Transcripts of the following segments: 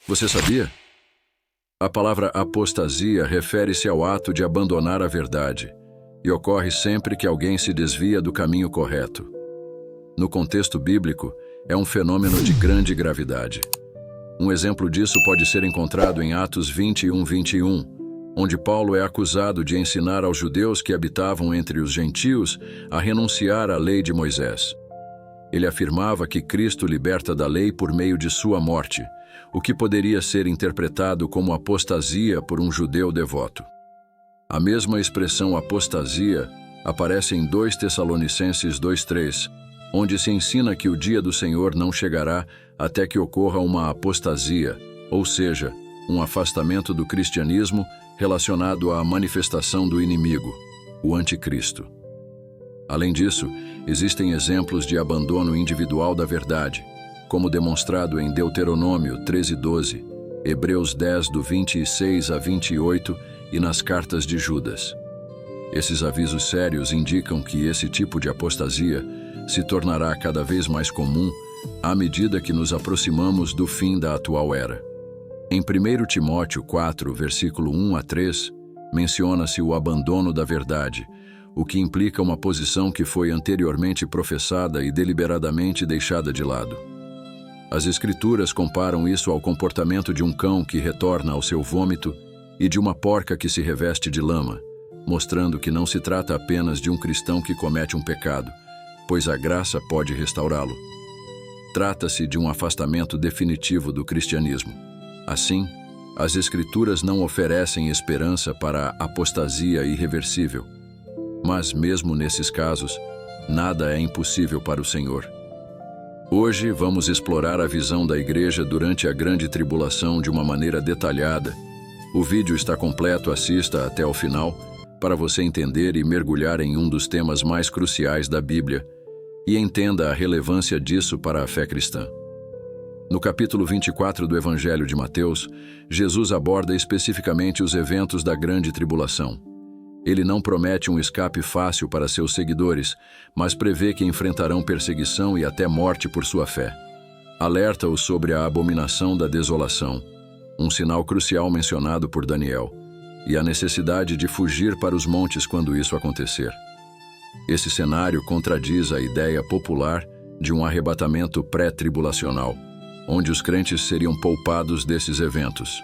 Você sabia? A palavra apostasia refere-se ao ato de abandonar a verdade e ocorre sempre que alguém se desvia do caminho correto. No contexto bíblico, é um fenômeno de grande gravidade. Um exemplo disso pode ser encontrado em Atos 21:21, onde Paulo é acusado de ensinar aos judeus que habitavam entre os gentios a renunciar à lei de Moisés. Ele afirmava que Cristo liberta da lei por meio de sua morte, o que poderia ser interpretado como apostasia por um judeu devoto. A mesma expressão apostasia aparece em 2 Tessalonicenses 2:3, onde se ensina que o dia do Senhor não chegará até que ocorra uma apostasia, ou seja, um afastamento do cristianismo relacionado à manifestação do inimigo, o anticristo. Além disso, existem exemplos de abandono individual da verdade, como demonstrado em Deuteronômio 13:12, Hebreus 10 do 26 a 28 e nas cartas de Judas. Esses avisos sérios indicam que esse tipo de apostasia se tornará cada vez mais comum à medida que nos aproximamos do fim da atual era. Em 1 Timóteo 4, versículo 1 a 3, menciona-se o abandono da verdade, o que implica uma posição que foi anteriormente professada e deliberadamente deixada de lado. As Escrituras comparam isso ao comportamento de um cão que retorna ao seu vômito e de uma porca que se reveste de lama, mostrando que não se trata apenas de um cristão que comete um pecado, pois a graça pode restaurá-lo. Trata-se de um afastamento definitivo do cristianismo. Assim, as Escrituras não oferecem esperança para a apostasia irreversível. Mas, mesmo nesses casos, nada é impossível para o Senhor. Hoje vamos explorar a visão da Igreja durante a Grande Tribulação de uma maneira detalhada. O vídeo está completo, assista até o final, para você entender e mergulhar em um dos temas mais cruciais da Bíblia e entenda a relevância disso para a fé cristã. No capítulo 24 do Evangelho de Mateus, Jesus aborda especificamente os eventos da Grande Tribulação. Ele não promete um escape fácil para seus seguidores, mas prevê que enfrentarão perseguição e até morte por sua fé. Alerta-os sobre a abominação da desolação, um sinal crucial mencionado por Daniel, e a necessidade de fugir para os montes quando isso acontecer. Esse cenário contradiz a ideia popular de um arrebatamento pré-tribulacional, onde os crentes seriam poupados desses eventos.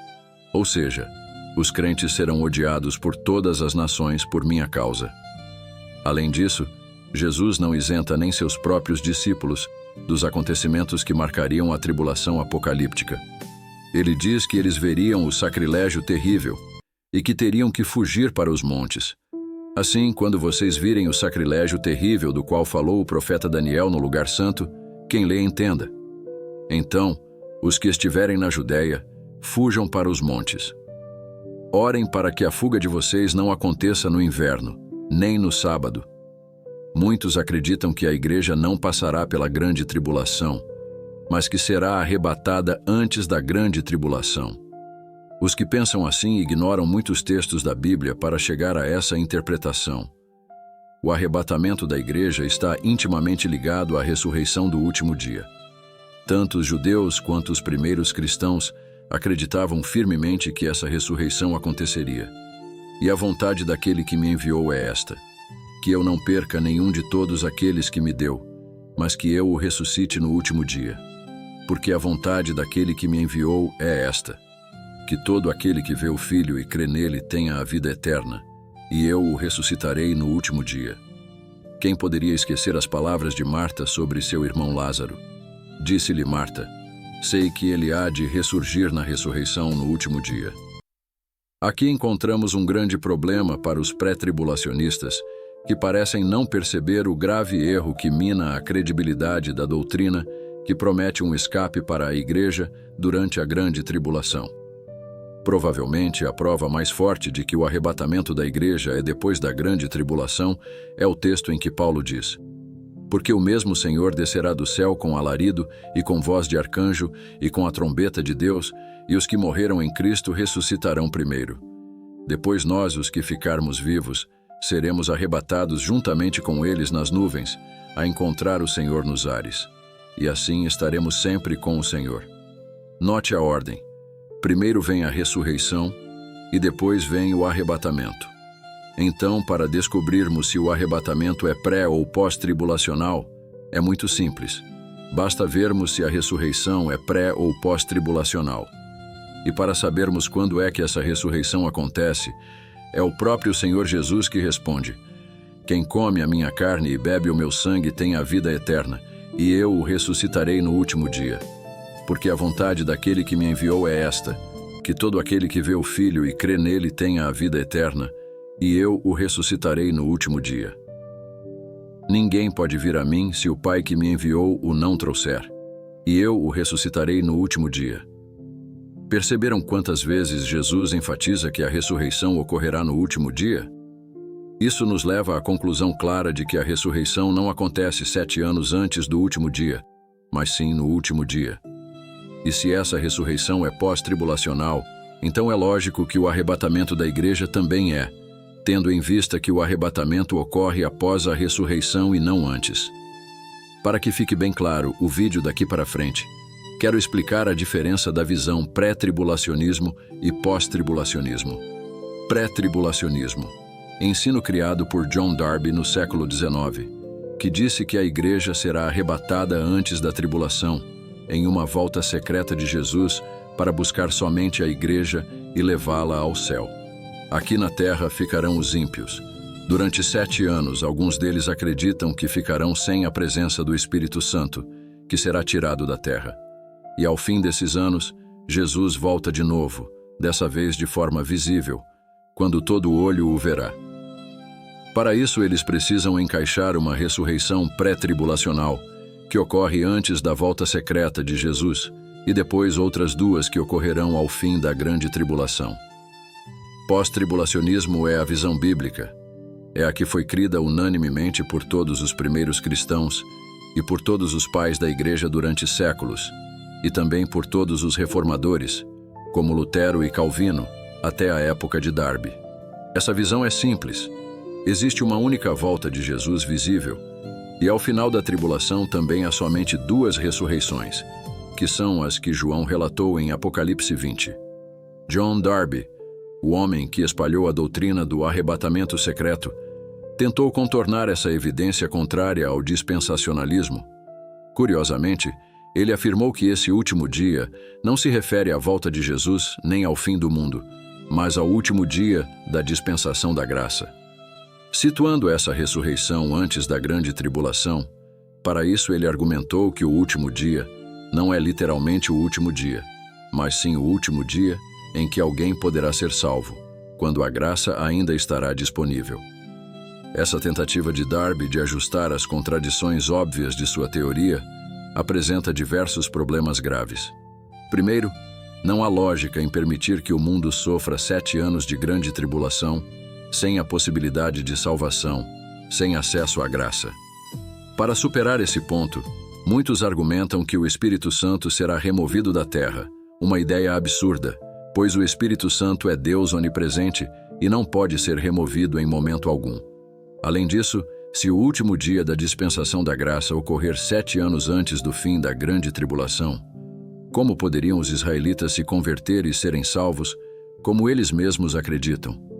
Ou seja, os crentes serão odiados por todas as nações por minha causa. Além disso, Jesus não isenta nem seus próprios discípulos dos acontecimentos que marcariam a tribulação apocalíptica. Ele diz que eles veriam o sacrilégio terrível e que teriam que fugir para os montes. Assim, quando vocês virem o sacrilégio terrível do qual falou o profeta Daniel no lugar santo, quem lê entenda. Então, os que estiverem na Judéia, fujam para os montes. Orem para que a fuga de vocês não aconteça no inverno, nem no sábado. Muitos acreditam que a igreja não passará pela grande tribulação, mas que será arrebatada antes da grande tribulação. Os que pensam assim ignoram muitos textos da Bíblia para chegar a essa interpretação. O arrebatamento da igreja está intimamente ligado à ressurreição do último dia. Tanto os judeus quanto os primeiros cristãos acreditavam firmemente que essa ressurreição aconteceria. E a vontade daquele que me enviou é esta: que eu não perca nenhum de todos aqueles que me deu, mas que eu o ressuscite no último dia. Porque a vontade daquele que me enviou é esta: que todo aquele que vê o Filho e crê nele tenha a vida eterna, e eu o ressuscitarei no último dia. Quem poderia esquecer as palavras de Marta sobre seu irmão Lázaro? Disse-lhe Marta: sei que ele há de ressurgir na ressurreição no último dia. Aqui encontramos um grande problema para os pré-tribulacionistas, que parecem não perceber o grave erro que mina a credibilidade da doutrina que promete um escape para a igreja durante a grande tribulação. Provavelmente, a prova mais forte de que o arrebatamento da igreja é depois da grande tribulação é o texto em que Paulo diz: porque o mesmo Senhor descerá do céu com alarido e com voz de arcanjo e com a trombeta de Deus, e os que morreram em Cristo ressuscitarão primeiro. Depois nós, os que ficarmos vivos, seremos arrebatados juntamente com eles nas nuvens, a encontrar o Senhor nos ares. E assim estaremos sempre com o Senhor. Note a ordem: Primeiro vem a ressurreição e depois vem o arrebatamento. Então, para descobrirmos se o arrebatamento é pré- ou pós-tribulacional, é muito simples. Basta vermos se a ressurreição é pré- ou pós-tribulacional. E para sabermos quando é que essa ressurreição acontece, é o próprio Senhor Jesus que responde: quem come a minha carne e bebe o meu sangue tem a vida eterna, e eu o ressuscitarei no último dia. Porque a vontade daquele que me enviou é esta, que todo aquele que vê o Filho e crê nele tenha a vida eterna, e eu o ressuscitarei no último dia. Ninguém pode vir a mim se o Pai que me enviou o não trouxer, e eu o ressuscitarei no último dia. Perceberam quantas vezes Jesus enfatiza que a ressurreição ocorrerá no último dia? Isso nos leva à conclusão clara de que a ressurreição não acontece 7 anos antes do último dia, mas sim no último dia. E se essa ressurreição é pós-tribulacional, então é lógico que o arrebatamento da igreja também é, tendo em vista que o arrebatamento ocorre após a ressurreição e não antes. Para que fique bem claro o vídeo daqui para frente, quero explicar a diferença da visão pré-tribulacionismo e pós-tribulacionismo. Pré-tribulacionismo. Ensino criado por John Darby no século XIX, que disse que a igreja será arrebatada antes da tribulação, em uma volta secreta de Jesus para buscar somente a igreja e levá-la ao céu. Aqui na terra ficarão os ímpios. Durante 7 anos, alguns deles acreditam que ficarão sem a presença do Espírito Santo, que será tirado da terra. E ao fim desses anos, Jesus volta de novo, dessa vez de forma visível, quando todo olho o verá. Para isso, eles precisam encaixar uma ressurreição pré-tribulacional, que ocorre antes da volta secreta de Jesus, e depois outras 2 que ocorrerão ao fim da grande tribulação. Pós-tribulacionismo é a visão bíblica. É a que foi crida unanimemente por todos os primeiros cristãos e por todos os pais da igreja durante séculos, e também por todos os reformadores, como Lutero e Calvino, até a época de Darby. Essa visão é simples. Existe uma única volta de Jesus visível, e ao final da tribulação também há somente 2 ressurreições, que são as que João relatou em Apocalipse 20. John Darby, o homem que espalhou a doutrina do arrebatamento secreto, tentou contornar essa evidência contrária ao dispensacionalismo. Curiosamente, ele afirmou que esse último dia não se refere à volta de Jesus nem ao fim do mundo, mas ao último dia da dispensação da graça. Situando essa ressurreição antes da grande tribulação, para isso ele argumentou que o último dia não é literalmente o último dia, mas sim o último dia em que alguém poderá ser salvo, quando a graça ainda estará disponível. Essa tentativa de Darby de ajustar as contradições óbvias de sua teoria apresenta diversos problemas graves. Primeiro, não há lógica em permitir que o mundo sofra 7 anos de grande tribulação sem a possibilidade de salvação, sem acesso à graça. Para superar esse ponto, muitos argumentam que o Espírito Santo será removido da terra, uma ideia absurda, pois o Espírito Santo é Deus onipresente e não pode ser removido em momento algum. Além disso, se o último dia da dispensação da graça ocorrer 7 anos antes do fim da grande tribulação, como poderiam os israelitas se converter e serem salvos, como eles mesmos acreditam?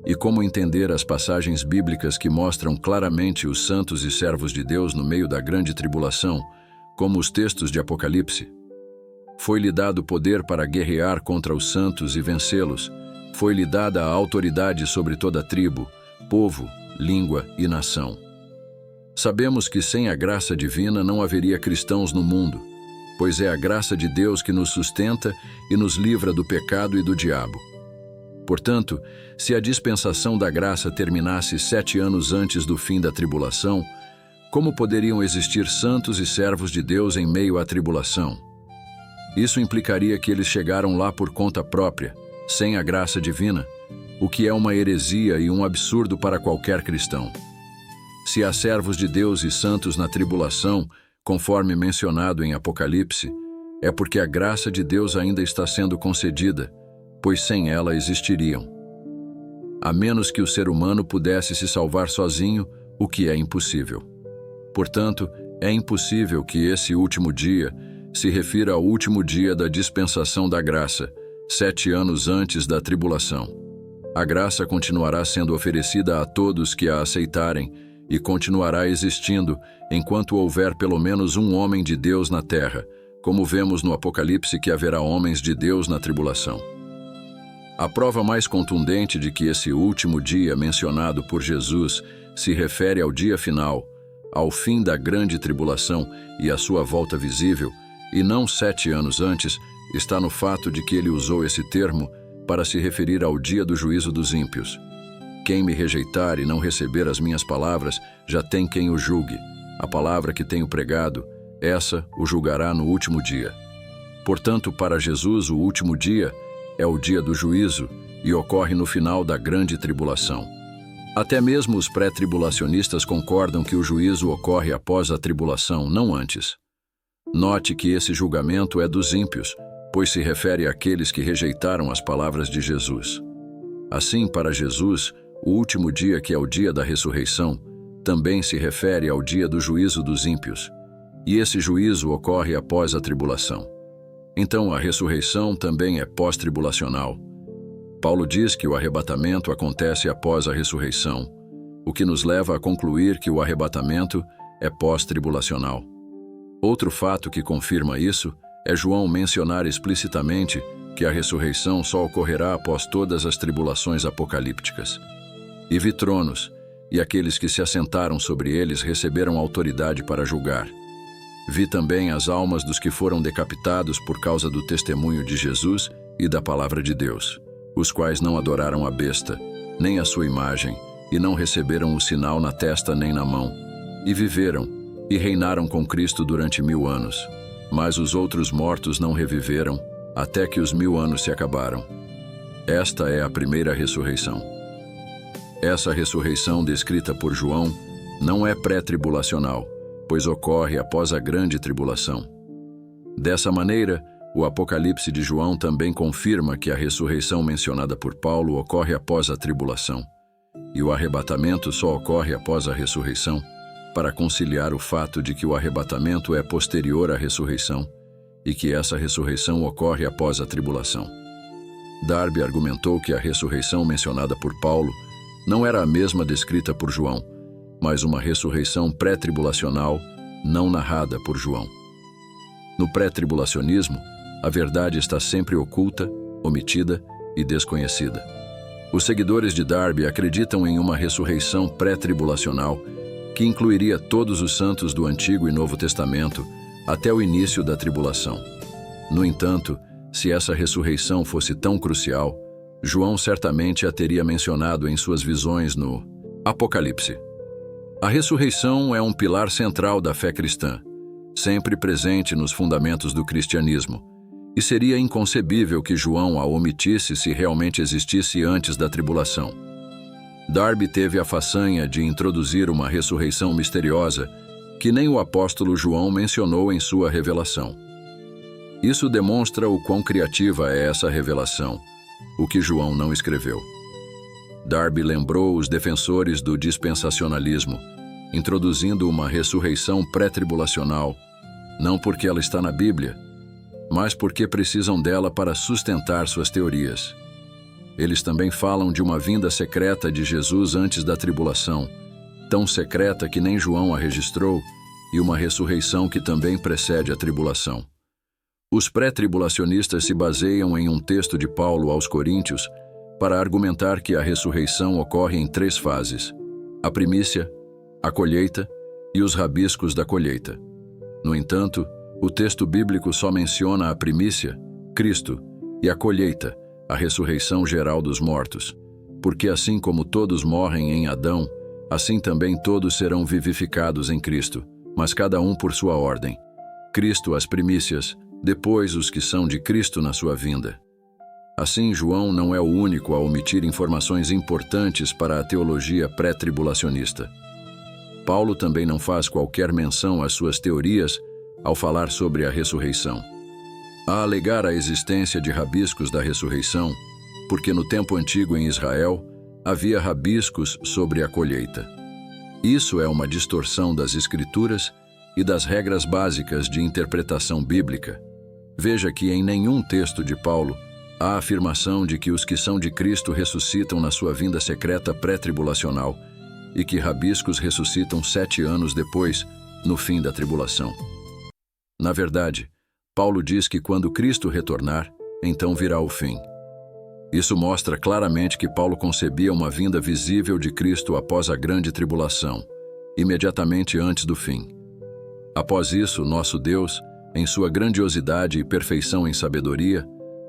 E como entender as passagens bíblicas que mostram claramente os santos e servos de Deus no meio da grande tribulação, como os textos de Apocalipse? Foi-lhe dado poder para guerrear contra os santos e vencê-los. Foi-lhe dada a autoridade sobre toda tribo, povo, língua e nação. Sabemos que sem a graça divina não haveria cristãos no mundo, pois é a graça de Deus que nos sustenta e nos livra do pecado e do diabo. Portanto, se a dispensação da graça terminasse 7 anos antes do fim da tribulação, como poderiam existir santos e servos de Deus em meio à tribulação? Isso implicaria que eles chegaram lá por conta própria, sem a graça divina, o que é uma heresia e um absurdo para qualquer cristão. Se há servos de Deus e santos na tribulação, conforme mencionado em Apocalipse, é porque a graça de Deus ainda está sendo concedida, pois sem ela existiriam. A menos que o ser humano pudesse se salvar sozinho, o que é impossível. Portanto, é impossível que esse último dia se refira ao último dia da dispensação da graça, 7 anos antes da tribulação. A graça continuará sendo oferecida a todos que a aceitarem e continuará existindo enquanto houver pelo menos um homem de Deus na terra, como vemos no Apocalipse que haverá homens de Deus na tribulação. A prova mais contundente de que esse último dia mencionado por Jesus se refere ao dia final, ao fim da grande tribulação e à sua volta visível, e não 7 anos antes, está no fato de que ele usou esse termo para se referir ao dia do juízo dos ímpios. Quem me rejeitar e não receber as minhas palavras, já tem quem o julgue. A palavra que tenho pregado, essa o julgará no último dia. Portanto, para Jesus, o último dia é o dia do juízo e ocorre no final da grande tribulação. Até mesmo os pré-tribulacionistas concordam que o juízo ocorre após a tribulação, não antes. Note que esse julgamento é dos ímpios, pois se refere àqueles que rejeitaram as palavras de Jesus. Assim, para Jesus, o último dia, que é o dia da ressurreição, também se refere ao dia do juízo dos ímpios, e esse juízo ocorre após a tribulação. Então, a ressurreição também é pós-tribulacional. Paulo diz que o arrebatamento acontece após a ressurreição, o que nos leva a concluir que o arrebatamento é pós-tribulacional. Outro fato que confirma isso é João mencionar explicitamente que a ressurreição só ocorrerá após todas as tribulações apocalípticas. E vi tronos, e aqueles que se assentaram sobre eles receberam autoridade para julgar. Vi também as almas dos que foram decapitados por causa do testemunho de Jesus e da palavra de Deus, os quais não adoraram a besta, nem a sua imagem, e não receberam o sinal na testa nem na mão, e viveram, e reinaram com Cristo durante 1000 anos. Mas os outros mortos não reviveram, até que os 1000 anos se acabaram. Esta é a primeira ressurreição. Essa ressurreição descrita por João não é pré-tribulacional, pois ocorre após a grande tribulação. Dessa maneira, o Apocalipse de João também confirma que a ressurreição mencionada por Paulo ocorre após a tribulação, e o arrebatamento só ocorre após a ressurreição, para conciliar o fato de que o arrebatamento é posterior à ressurreição e que essa ressurreição ocorre após a tribulação. Darby argumentou que a ressurreição mencionada por Paulo não era a mesma descrita por João, mas uma ressurreição pré-tribulacional não narrada por João. No pré-tribulacionismo, a verdade está sempre oculta, omitida e desconhecida. Os seguidores de Darby acreditam em uma ressurreição pré-tribulacional que incluiria todos os santos do Antigo e Novo Testamento até o início da tribulação. No entanto, se essa ressurreição fosse tão crucial, João certamente a teria mencionado em suas visões no Apocalipse. A ressurreição é um pilar central da fé cristã, sempre presente nos fundamentos do cristianismo, e seria inconcebível que João a omitisse se realmente existisse antes da tribulação. Darby teve a façanha de introduzir uma ressurreição misteriosa que nem o apóstolo João mencionou em sua revelação. Isso demonstra o quão criativa é essa revelação, o que João não escreveu. Darby lembrou os defensores do dispensacionalismo, introduzindo uma ressurreição pré-tribulacional, não porque ela está na Bíblia, mas porque precisam dela para sustentar suas teorias. Eles também falam de uma vinda secreta de Jesus antes da tribulação, tão secreta que nem João a registrou, e uma ressurreição que também precede a tribulação. Os pré-tribulacionistas se baseiam em um texto de Paulo aos Coríntios para argumentar que a ressurreição ocorre em 3 fases: a primícia, a colheita e os rabiscos da colheita. No entanto, o texto bíblico só menciona a primícia, Cristo, e a colheita, a ressurreição geral dos mortos, porque assim como todos morrem em Adão, assim também todos serão vivificados em Cristo, mas cada um por sua ordem. Cristo as primícias, depois os que são de Cristo na sua vinda. Assim, João não é o único a omitir informações importantes para a teologia pré-tribulacionista. Paulo também não faz qualquer menção às suas teorias ao falar sobre a ressurreição. A alegar a existência de rabiscos da ressurreição, porque no tempo antigo em Israel havia rabiscos sobre a colheita. Isso é uma distorção das Escrituras e das regras básicas de interpretação bíblica. Veja que em nenhum texto de Paulo a afirmação de que os que são de Cristo ressuscitam na sua vinda secreta pré-tribulacional e que rabiscos ressuscitam 7 anos depois, no fim da tribulação. Na verdade, Paulo diz que quando Cristo retornar, então virá o fim. Isso mostra claramente que Paulo concebia uma vinda visível de Cristo após a grande tribulação, imediatamente antes do fim. Após isso, nosso Deus, em sua grandiosidade e perfeição em sabedoria,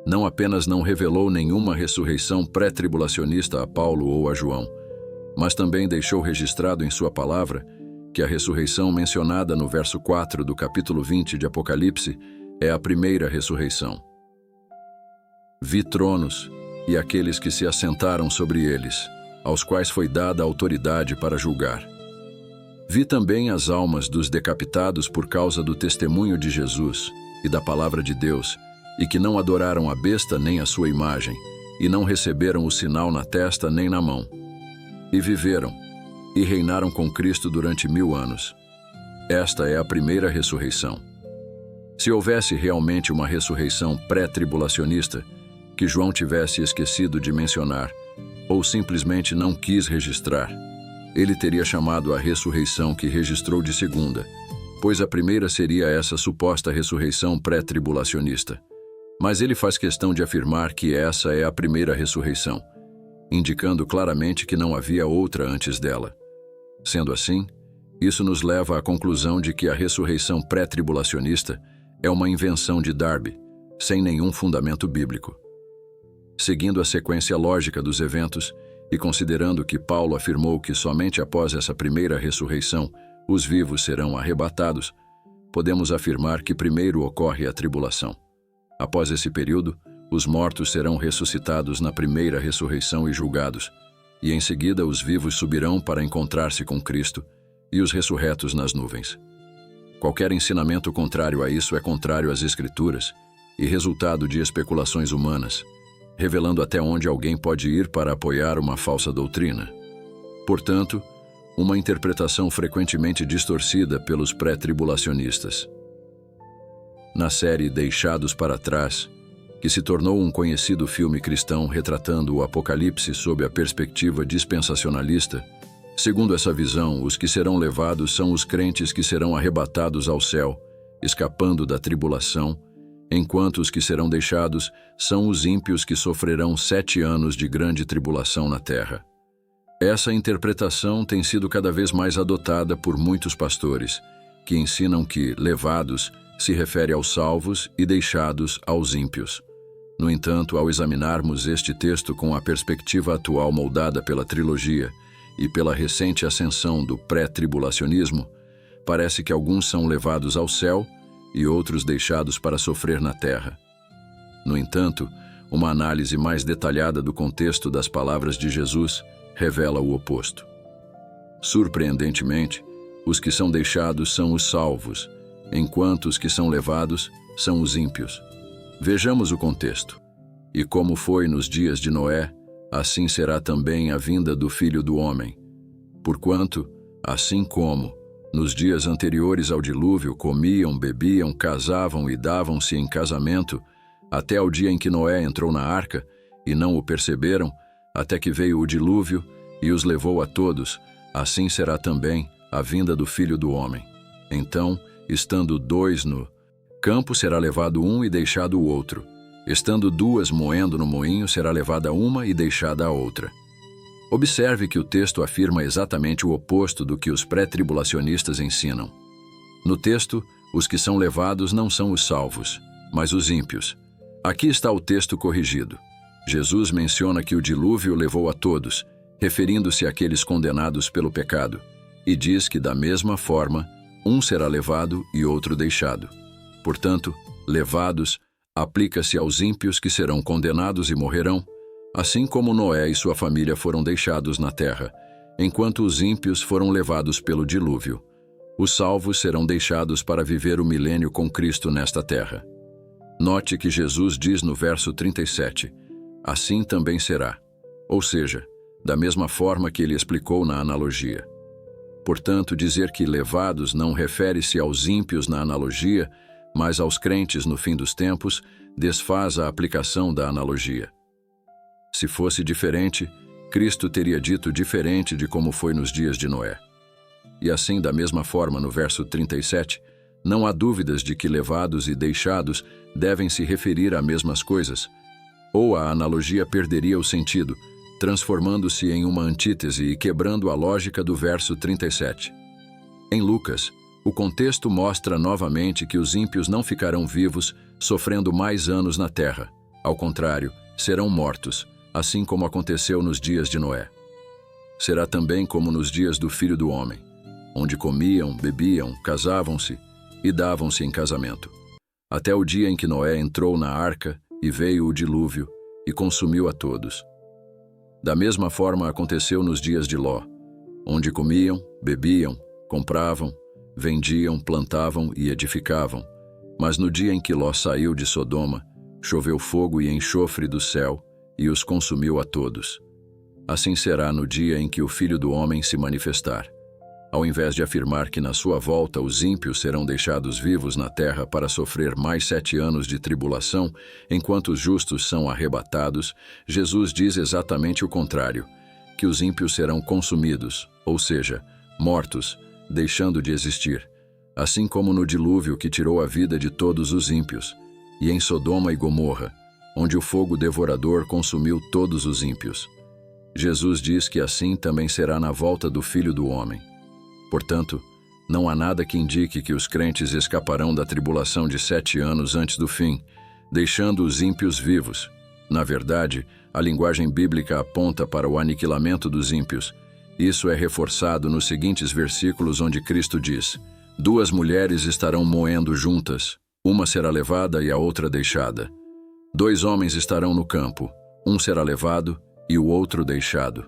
não apenas não revelou nenhuma ressurreição pré-tribulacionista a Paulo ou a João, mas também deixou registrado em sua palavra que a ressurreição mencionada no verso 4 do capítulo 20 de Apocalipse é a primeira ressurreição. Vi tronos e aqueles que se assentaram sobre eles, aos quais foi dada autoridade para julgar. Vi também as almas dos decapitados por causa do testemunho de Jesus e da palavra de Deus, e que não adoraram a besta nem a sua imagem, e não receberam o sinal na testa nem na mão. E viveram, e reinaram com Cristo durante 1000 anos. Esta é a primeira ressurreição. Se houvesse realmente uma ressurreição pré-tribulacionista, que João tivesse esquecido de mencionar, ou simplesmente não quis registrar, ele teria chamado a ressurreição que registrou de segunda, pois a primeira seria essa suposta ressurreição pré-tribulacionista. Mas ele faz questão de afirmar que essa é a primeira ressurreição, indicando claramente que não havia outra antes dela. Sendo assim, isso nos leva à conclusão de que a ressurreição pré-tribulacionista é uma invenção de Darby, sem nenhum fundamento bíblico. Seguindo a sequência lógica dos eventos, e considerando que Paulo afirmou que somente após essa primeira ressurreição os vivos serão arrebatados, podemos afirmar que primeiro ocorre a tribulação. Após esse período, os mortos serão ressuscitados na primeira ressurreição e julgados, e em seguida os vivos subirão para encontrar-se com Cristo e os ressurretos nas nuvens. Qualquer ensinamento contrário a isso é contrário às Escrituras e resultado de especulações humanas, revelando até onde alguém pode ir para apoiar uma falsa doutrina. Portanto, uma interpretação frequentemente distorcida pelos pré-tribulacionistas. Na série Deixados para Trás, que se tornou um conhecido filme cristão retratando o Apocalipse sob a perspectiva dispensacionalista, segundo essa visão, os que serão levados são os crentes que serão arrebatados ao céu, escapando da tribulação, enquanto os que serão deixados são os ímpios que sofrerão 7 anos de grande tribulação na terra. Essa interpretação tem sido cada vez mais adotada por muitos pastores, que ensinam que levados se refere aos salvos e deixados aos ímpios. No entanto, ao examinarmos este texto com a perspectiva atual moldada pela trilogia e pela recente ascensão do pré-tribulacionismo, parece que alguns são levados ao céu e outros deixados para sofrer na terra. No entanto, uma análise mais detalhada do contexto das palavras de Jesus revela o oposto. Surpreendentemente, os que são deixados são os salvos, enquanto os que são levados são os ímpios. Vejamos o contexto. E como foi nos dias de Noé, assim será também a vinda do Filho do Homem. Porquanto, assim como nos dias anteriores ao dilúvio comiam, bebiam, casavam e davam-se em casamento, até ao dia em que Noé entrou na arca, e não o perceberam, até que veio o dilúvio e os levou a todos, assim será também a vinda do Filho do Homem. Então, estando 2 no campo, será levado um e deixado o outro. Estando 2 moendo no moinho, será levada uma e deixada a outra. Observe que o texto afirma exatamente o oposto do que os pré-tribulacionistas ensinam. No texto, os que são levados não são os salvos, mas os ímpios. Aqui está o texto corrigido. Jesus menciona que o dilúvio levou a todos, referindo-se àqueles condenados pelo pecado, e diz que, da mesma forma, um será levado e outro deixado. Portanto, levados aplica-se aos ímpios que serão condenados e morrerão, assim como Noé e sua família foram deixados na terra, enquanto os ímpios foram levados pelo dilúvio. Os salvos serão deixados para viver o milênio com Cristo nesta terra. Note que Jesus diz no verso 37, assim também será, ou seja, da mesma forma que ele explicou na analogia. Portanto, dizer que levados não refere-se aos ímpios na analogia, mas aos crentes no fim dos tempos, desfaz a aplicação da analogia. Se fosse diferente, Cristo teria dito diferente de como foi nos dias de Noé. E assim, da mesma forma, no verso 37, não há dúvidas de que levados e deixados devem se referir a mesmas coisas, ou a analogia perderia o sentido, transformando-se em uma antítese e quebrando a lógica do verso 37. Em Lucas, o contexto mostra novamente que os ímpios não ficarão vivos, sofrendo mais anos na terra. Ao contrário, serão mortos, assim como aconteceu nos dias de Noé. Será também como nos dias do Filho do Homem, onde comiam, bebiam, casavam-se e davam-se em casamento, até o dia em que Noé entrou na arca e veio o dilúvio e consumiu a todos. Da mesma forma aconteceu nos dias de Ló, onde comiam, bebiam, compravam, vendiam, plantavam e edificavam. Mas no dia em que Ló saiu de Sodoma, choveu fogo e enxofre do céu e os consumiu a todos. Assim será no dia em que o Filho do Homem se manifestar. Ao invés de afirmar que na sua volta os ímpios serão deixados vivos na terra para sofrer mais 7 anos de tribulação, enquanto os justos são arrebatados, Jesus diz exatamente o contrário, que os ímpios serão consumidos, ou seja, mortos, deixando de existir, assim como no dilúvio que tirou a vida de todos os ímpios, e em Sodoma e Gomorra, onde o fogo devorador consumiu todos os ímpios. Jesus diz que assim também será na volta do Filho do Homem. Portanto, não há nada que indique que os crentes escaparão da tribulação de 7 anos antes do fim, deixando os ímpios vivos. Na verdade, a linguagem bíblica aponta para o aniquilamento dos ímpios. Isso é reforçado nos seguintes versículos onde Cristo diz: 2 mulheres estarão moendo juntas, uma será levada e a outra deixada. 2 homens estarão no campo, um será levado e o outro deixado.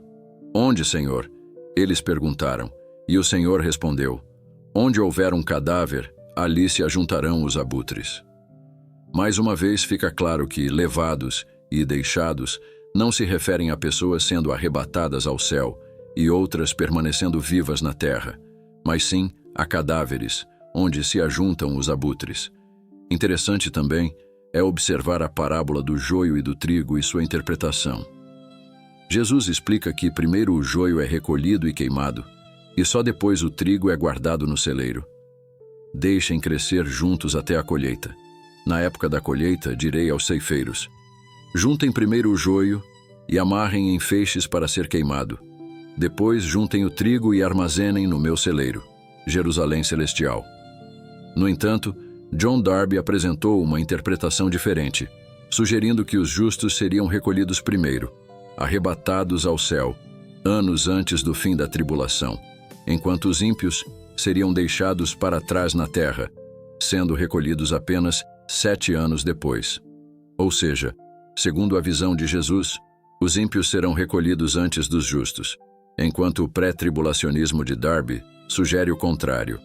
Onde, Senhor? Eles perguntaram. E o Senhor respondeu: onde houver um cadáver, ali se ajuntarão os abutres. Mais uma vez fica claro que levados e deixados não se referem a pessoas sendo arrebatadas ao céu e outras permanecendo vivas na terra, mas sim a cadáveres, onde se ajuntam os abutres. Interessante também é observar a parábola do joio e do trigo e sua interpretação. Jesus explica que primeiro o joio é recolhido e queimado, e só depois o trigo é guardado no celeiro. Deixem crescer juntos até a colheita. Na época da colheita, direi aos ceifeiros: juntem primeiro o joio e amarrem em feixes para ser queimado. Depois juntem o trigo e armazenem no meu celeiro, Jerusalém Celestial. No entanto, John Darby apresentou uma interpretação diferente, sugerindo que os justos seriam recolhidos primeiro, arrebatados ao céu, anos antes do fim da tribulação, enquanto os ímpios seriam deixados para trás na terra, sendo recolhidos apenas 7 anos depois. Ou seja, segundo a visão de Jesus, os ímpios serão recolhidos antes dos justos, enquanto o pré-tribulacionismo de Darby sugere o contrário.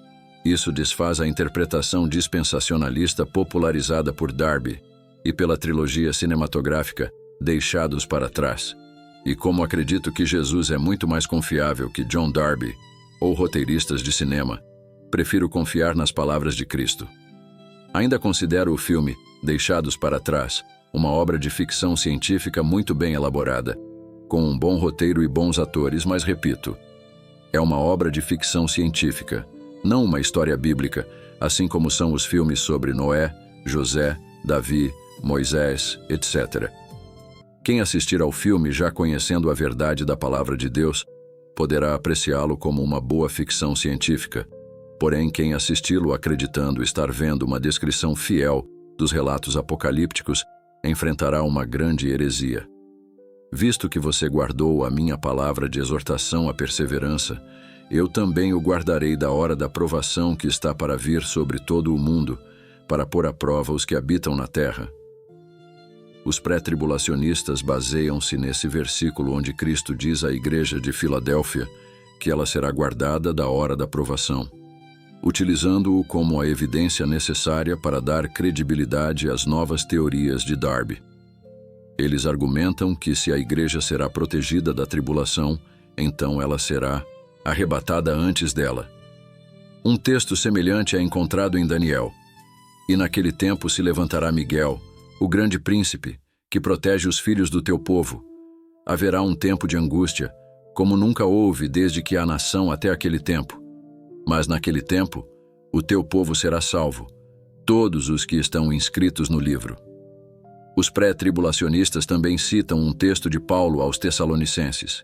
Isso desfaz a interpretação dispensacionalista popularizada por Darby e pela trilogia cinematográfica Deixados para Trás. E como acredito que Jesus é muito mais confiável que John Darby ou roteiristas de cinema, prefiro confiar nas palavras de Cristo. Ainda considero o filme Deixados para Trás uma obra de ficção científica muito bem elaborada, com um bom roteiro e bons atores, mas repito, é uma obra de ficção científica, não uma história bíblica, assim como são os filmes sobre Noé, José, Davi, Moisés, etc. Quem assistir ao filme já conhecendo a verdade da palavra de Deus, poderá apreciá-lo como uma boa ficção científica. Porém, quem assisti-lo acreditando estar vendo uma descrição fiel dos relatos apocalípticos, enfrentará uma grande heresia. Visto que você guardou a minha palavra de exortação à perseverança, eu também o guardarei da hora da provação que está para vir sobre todo o mundo, para pôr à prova os que habitam na terra. Os pré-tribulacionistas baseiam-se nesse versículo onde Cristo diz à igreja de Filadélfia que ela será guardada da hora da provação, utilizando-o como a evidência necessária para dar credibilidade às novas teorias de Darby. Eles argumentam que se a igreja será protegida da tribulação, então ela será arrebatada antes dela. Um texto semelhante é encontrado em Daniel. E naquele tempo se levantará Miguel, o grande príncipe, que protege os filhos do teu povo. Haverá um tempo de angústia, como nunca houve desde que há nação até aquele tempo. Mas naquele tempo, o teu povo será salvo, todos os que estão inscritos no livro. Os pré-tribulacionistas também citam um texto de Paulo aos Tessalonicenses.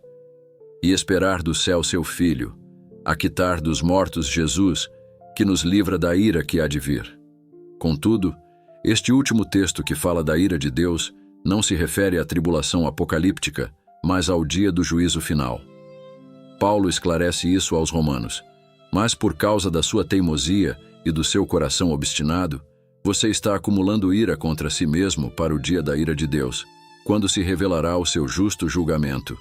E esperar do céu seu Filho, aquitar dos mortos Jesus, que nos livra da ira que há de vir. Contudo, este último texto que fala da ira de Deus não se refere à tribulação apocalíptica, mas ao dia do juízo final. Paulo esclarece isso aos romanos. Mas por causa da sua teimosia e do seu coração obstinado, você está acumulando ira contra si mesmo para o dia da ira de Deus, quando se revelará o seu justo julgamento.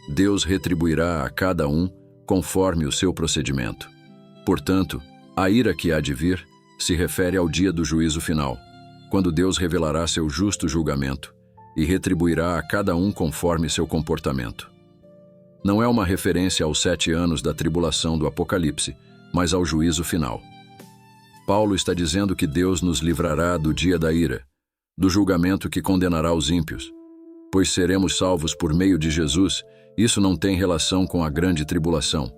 Deus retribuirá a cada um conforme o seu procedimento. Portanto, a ira que há de vir se refere ao dia do juízo final, quando Deus revelará seu justo julgamento e retribuirá a cada um conforme seu comportamento. Não é uma referência aos 7 anos da tribulação do Apocalipse, mas ao juízo final. Paulo está dizendo que Deus nos livrará do dia da ira, do julgamento que condenará os ímpios. Pois seremos salvos por meio de Jesus, isso não tem relação com a grande tribulação.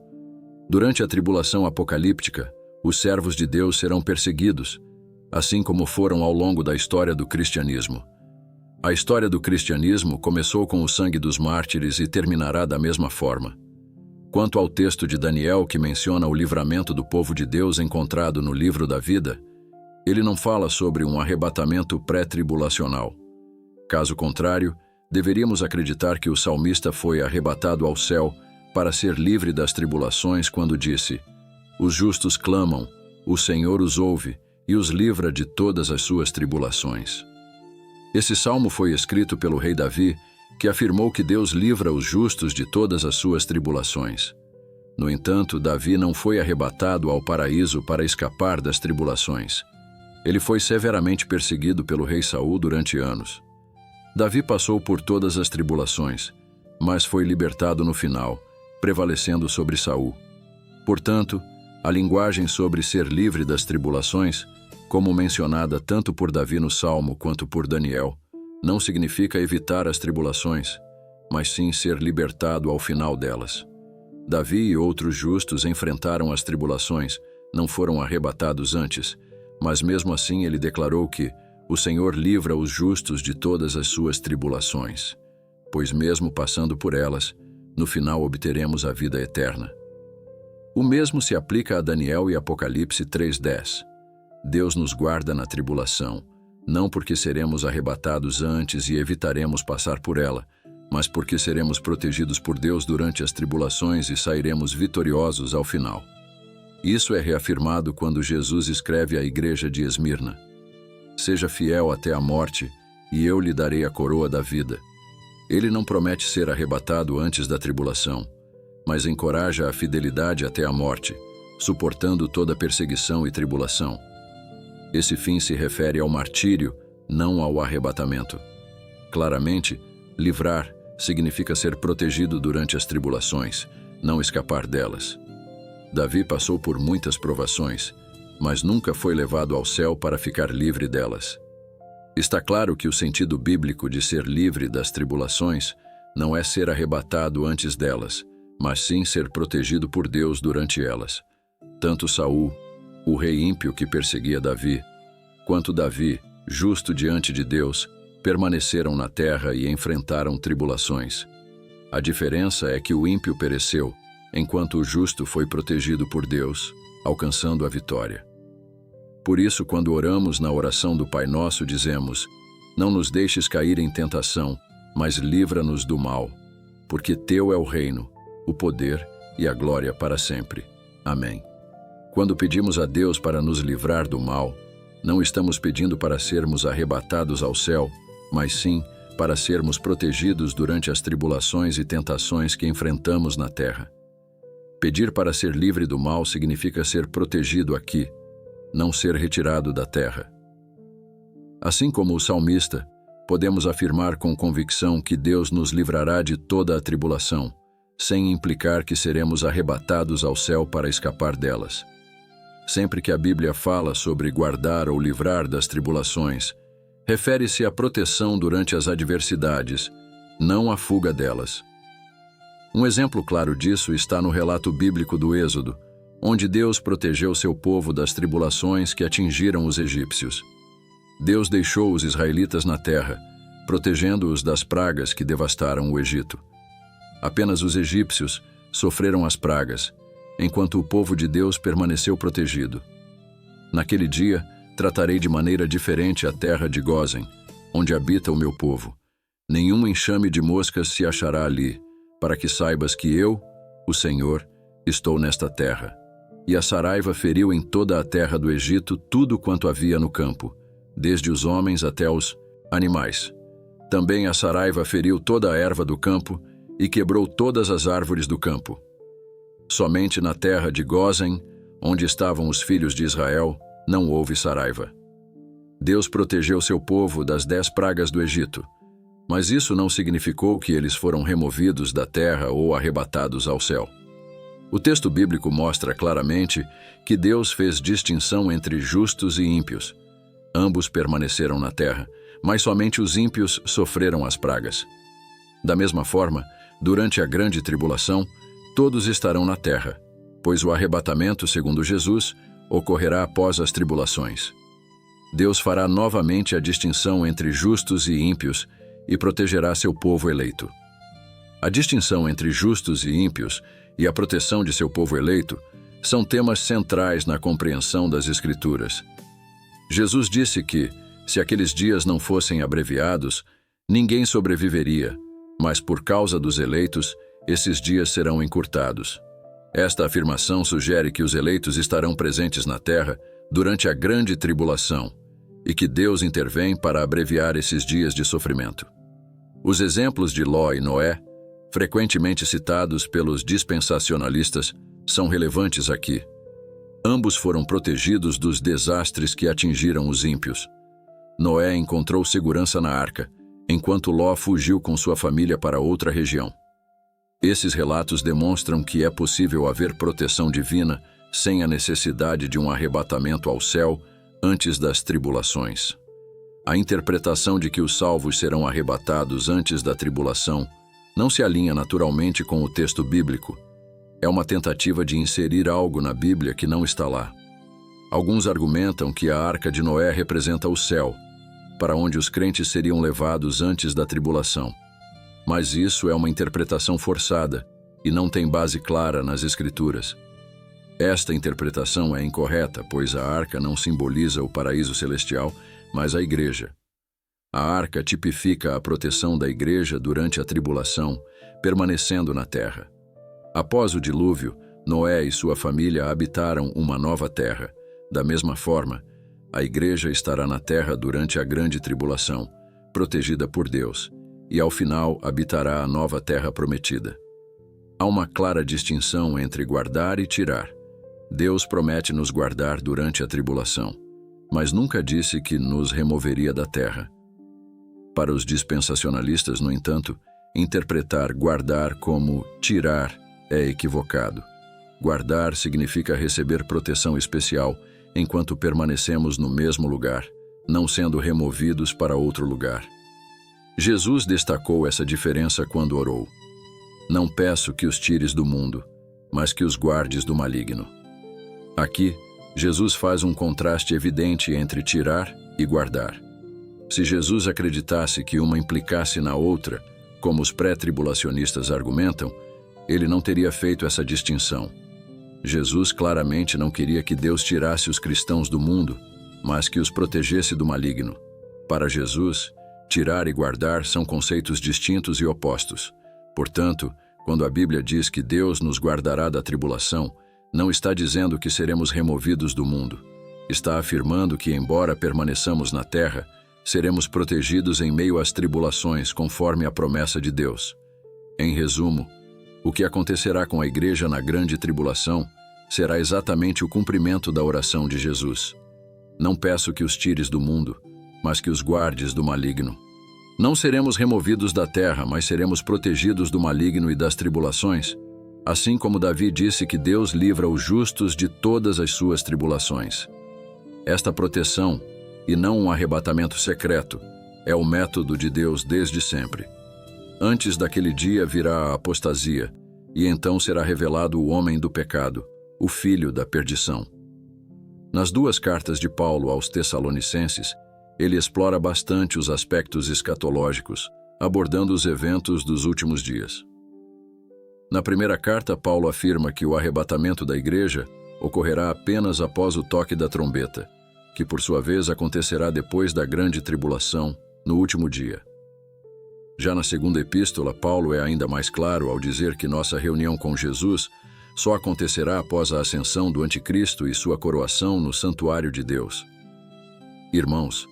Durante a tribulação apocalíptica, os servos de Deus serão perseguidos, assim como foram ao longo da história do cristianismo. A história do cristianismo começou com o sangue dos mártires e terminará da mesma forma. Quanto ao texto de Daniel que menciona o livramento do povo de Deus encontrado no livro da vida, ele não fala sobre um arrebatamento pré-tribulacional. Caso contrário, deveríamos acreditar que o salmista foi arrebatado ao céu para ser livre das tribulações quando disse: "Os justos clamam, o Senhor os ouve e os livra de todas as suas tribulações." Esse salmo foi escrito pelo rei Davi, que afirmou que Deus livra os justos de todas as suas tribulações. No entanto, Davi não foi arrebatado ao paraíso para escapar das tribulações. Ele foi severamente perseguido pelo rei Saul durante anos. Davi passou por todas as tribulações, mas foi libertado no final, prevalecendo sobre Saul. Portanto, a linguagem sobre ser livre das tribulações, como mencionada tanto por Davi no Salmo quanto por Daniel, não significa evitar as tribulações, mas sim ser libertado ao final delas. Davi e outros justos enfrentaram as tribulações, não foram arrebatados antes, mas mesmo assim ele declarou que o Senhor livra os justos de todas as suas tribulações, pois mesmo passando por elas, no final obteremos a vida eterna. O mesmo se aplica a Daniel e Apocalipse 3:10. Deus nos guarda na tribulação, não porque seremos arrebatados antes e evitaremos passar por ela, mas porque seremos protegidos por Deus durante as tribulações e sairemos vitoriosos ao final. Isso é reafirmado quando Jesus escreve à igreja de Esmirna: "Seja fiel até a morte, e eu lhe darei a coroa da vida." Ele não promete ser arrebatado antes da tribulação, mas encoraja a fidelidade até a morte, suportando toda perseguição e tribulação. Esse fim se refere ao martírio, não ao arrebatamento. Claramente, livrar significa ser protegido durante as tribulações, não escapar delas. Davi passou por muitas provações, mas nunca foi levado ao céu para ficar livre delas. Está claro que o sentido bíblico de ser livre das tribulações não é ser arrebatado antes delas, mas sim ser protegido por Deus durante elas. Tanto Saul, o rei ímpio que perseguia Davi, quanto Davi, justo diante de Deus, permaneceram na terra e enfrentaram tribulações. A diferença é que o ímpio pereceu, enquanto o justo foi protegido por Deus, alcançando a vitória. Por isso, quando oramos na oração do Pai Nosso, dizemos: "Não nos deixes cair em tentação, mas livra-nos do mal, porque Teu é o reino, o poder e a glória para sempre. Amém." Quando pedimos a Deus para nos livrar do mal, não estamos pedindo para sermos arrebatados ao céu, mas sim para sermos protegidos durante as tribulações e tentações que enfrentamos na terra. Pedir para ser livre do mal significa ser protegido aqui, não ser retirado da terra. Assim como o salmista, podemos afirmar com convicção que Deus nos livrará de toda a tribulação, sem implicar que seremos arrebatados ao céu para escapar delas. Sempre que a Bíblia fala sobre guardar ou livrar das tribulações, refere-se à proteção durante as adversidades, não à fuga delas. Um exemplo claro disso está no relato bíblico do Êxodo, onde Deus protegeu seu povo das tribulações que atingiram os egípcios. Deus deixou os israelitas na terra, protegendo-os das pragas que devastaram o Egito. Apenas os egípcios sofreram as pragas, enquanto o povo de Deus permaneceu protegido. Naquele dia, tratarei de maneira diferente a terra de Gósen, onde habita o meu povo. Nenhum enxame de moscas se achará ali, para que saibas que eu, o Senhor, estou nesta terra. E a saraiva feriu em toda a terra do Egito tudo quanto havia no campo, desde os homens até os animais. Também a saraiva feriu toda a erva do campo e quebrou todas as árvores do campo. Somente na terra de Gósen, onde estavam os filhos de Israel, não houve saraiva. Deus protegeu seu povo das 10 pragas do Egito, mas isso não significou que eles foram removidos da terra ou arrebatados ao céu. O texto bíblico mostra claramente que Deus fez distinção entre justos e ímpios. Ambos permaneceram na terra, mas somente os ímpios sofreram as pragas. Da mesma forma, durante a grande tribulação, todos estarão na terra, pois o arrebatamento, segundo Jesus, ocorrerá após as tribulações. Deus fará novamente a distinção entre justos e ímpios e protegerá seu povo eleito. A distinção entre justos e ímpios e a proteção de seu povo eleito são temas centrais na compreensão das Escrituras. Jesus disse que, se aqueles dias não fossem abreviados, ninguém sobreviveria, mas por causa dos eleitos, esses dias serão encurtados. Esta afirmação sugere que os eleitos estarão presentes na terra durante a grande tribulação e que Deus intervém para abreviar esses dias de sofrimento. Os exemplos de Ló e Noé, frequentemente citados pelos dispensacionalistas, são relevantes aqui. Ambos foram protegidos dos desastres que atingiram os ímpios. Noé encontrou segurança na arca, enquanto Ló fugiu com sua família para outra região. Esses relatos demonstram que é possível haver proteção divina sem a necessidade de um arrebatamento ao céu antes das tribulações. A interpretação de que os salvos serão arrebatados antes da tribulação não se alinha naturalmente com o texto bíblico. É uma tentativa de inserir algo na Bíblia que não está lá. Alguns argumentam que a arca de Noé representa o céu, para onde os crentes seriam levados antes da tribulação. Mas isso é uma interpretação forçada e não tem base clara nas Escrituras. Esta interpretação é incorreta, pois a arca não simboliza o paraíso celestial, mas a igreja. A arca tipifica a proteção da igreja durante a tribulação, permanecendo na terra. Após o dilúvio, Noé e sua família habitaram uma nova terra. Da mesma forma, a igreja estará na terra durante a grande tribulação, protegida por Deus, e ao final habitará a nova terra prometida. Há uma clara distinção entre guardar e tirar. Deus promete nos guardar durante a tribulação, mas nunca disse que nos removeria da terra. Para os dispensacionalistas, no entanto, interpretar guardar como tirar é equivocado. Guardar significa receber proteção especial enquanto permanecemos no mesmo lugar, não sendo removidos para outro lugar. Jesus destacou essa diferença quando orou: "Não peço que os tires do mundo, mas que os guardes do maligno." Aqui, Jesus faz um contraste evidente entre tirar e guardar. Se Jesus acreditasse que uma implicasse na outra, como os pré-tribulacionistas argumentam, ele não teria feito essa distinção. Jesus claramente não queria que Deus tirasse os cristãos do mundo, mas que os protegesse do maligno. Para Jesus, tirar e guardar são conceitos distintos e opostos. Portanto, quando a Bíblia diz que Deus nos guardará da tribulação, não está dizendo que seremos removidos do mundo. Está afirmando que, embora permaneçamos na terra, seremos protegidos em meio às tribulações, conforme a promessa de Deus. Em resumo, o que acontecerá com a igreja na grande tribulação será exatamente o cumprimento da oração de Jesus. Não peço que os tires do mundo, mas que os guardes do maligno. Não seremos removidos da terra, mas seremos protegidos do maligno e das tribulações, assim como Davi disse que Deus livra os justos de todas as suas tribulações. Esta proteção e não um arrebatamento secreto, é o método de Deus desde sempre. Antes daquele dia virá a apostasia, e então será revelado o homem do pecado, o filho da perdição. Nas duas cartas de Paulo aos Tessalonicenses, ele explora bastante os aspectos escatológicos, abordando os eventos dos últimos dias. Na primeira carta, Paulo afirma que o arrebatamento da igreja ocorrerá apenas após o toque da trombeta, que por sua vez acontecerá depois da grande tribulação, no último dia. Já na segunda epístola, Paulo é ainda mais claro ao dizer que nossa reunião com Jesus só acontecerá após a ascensão do Anticristo e sua coroação no santuário de Deus. Irmãos,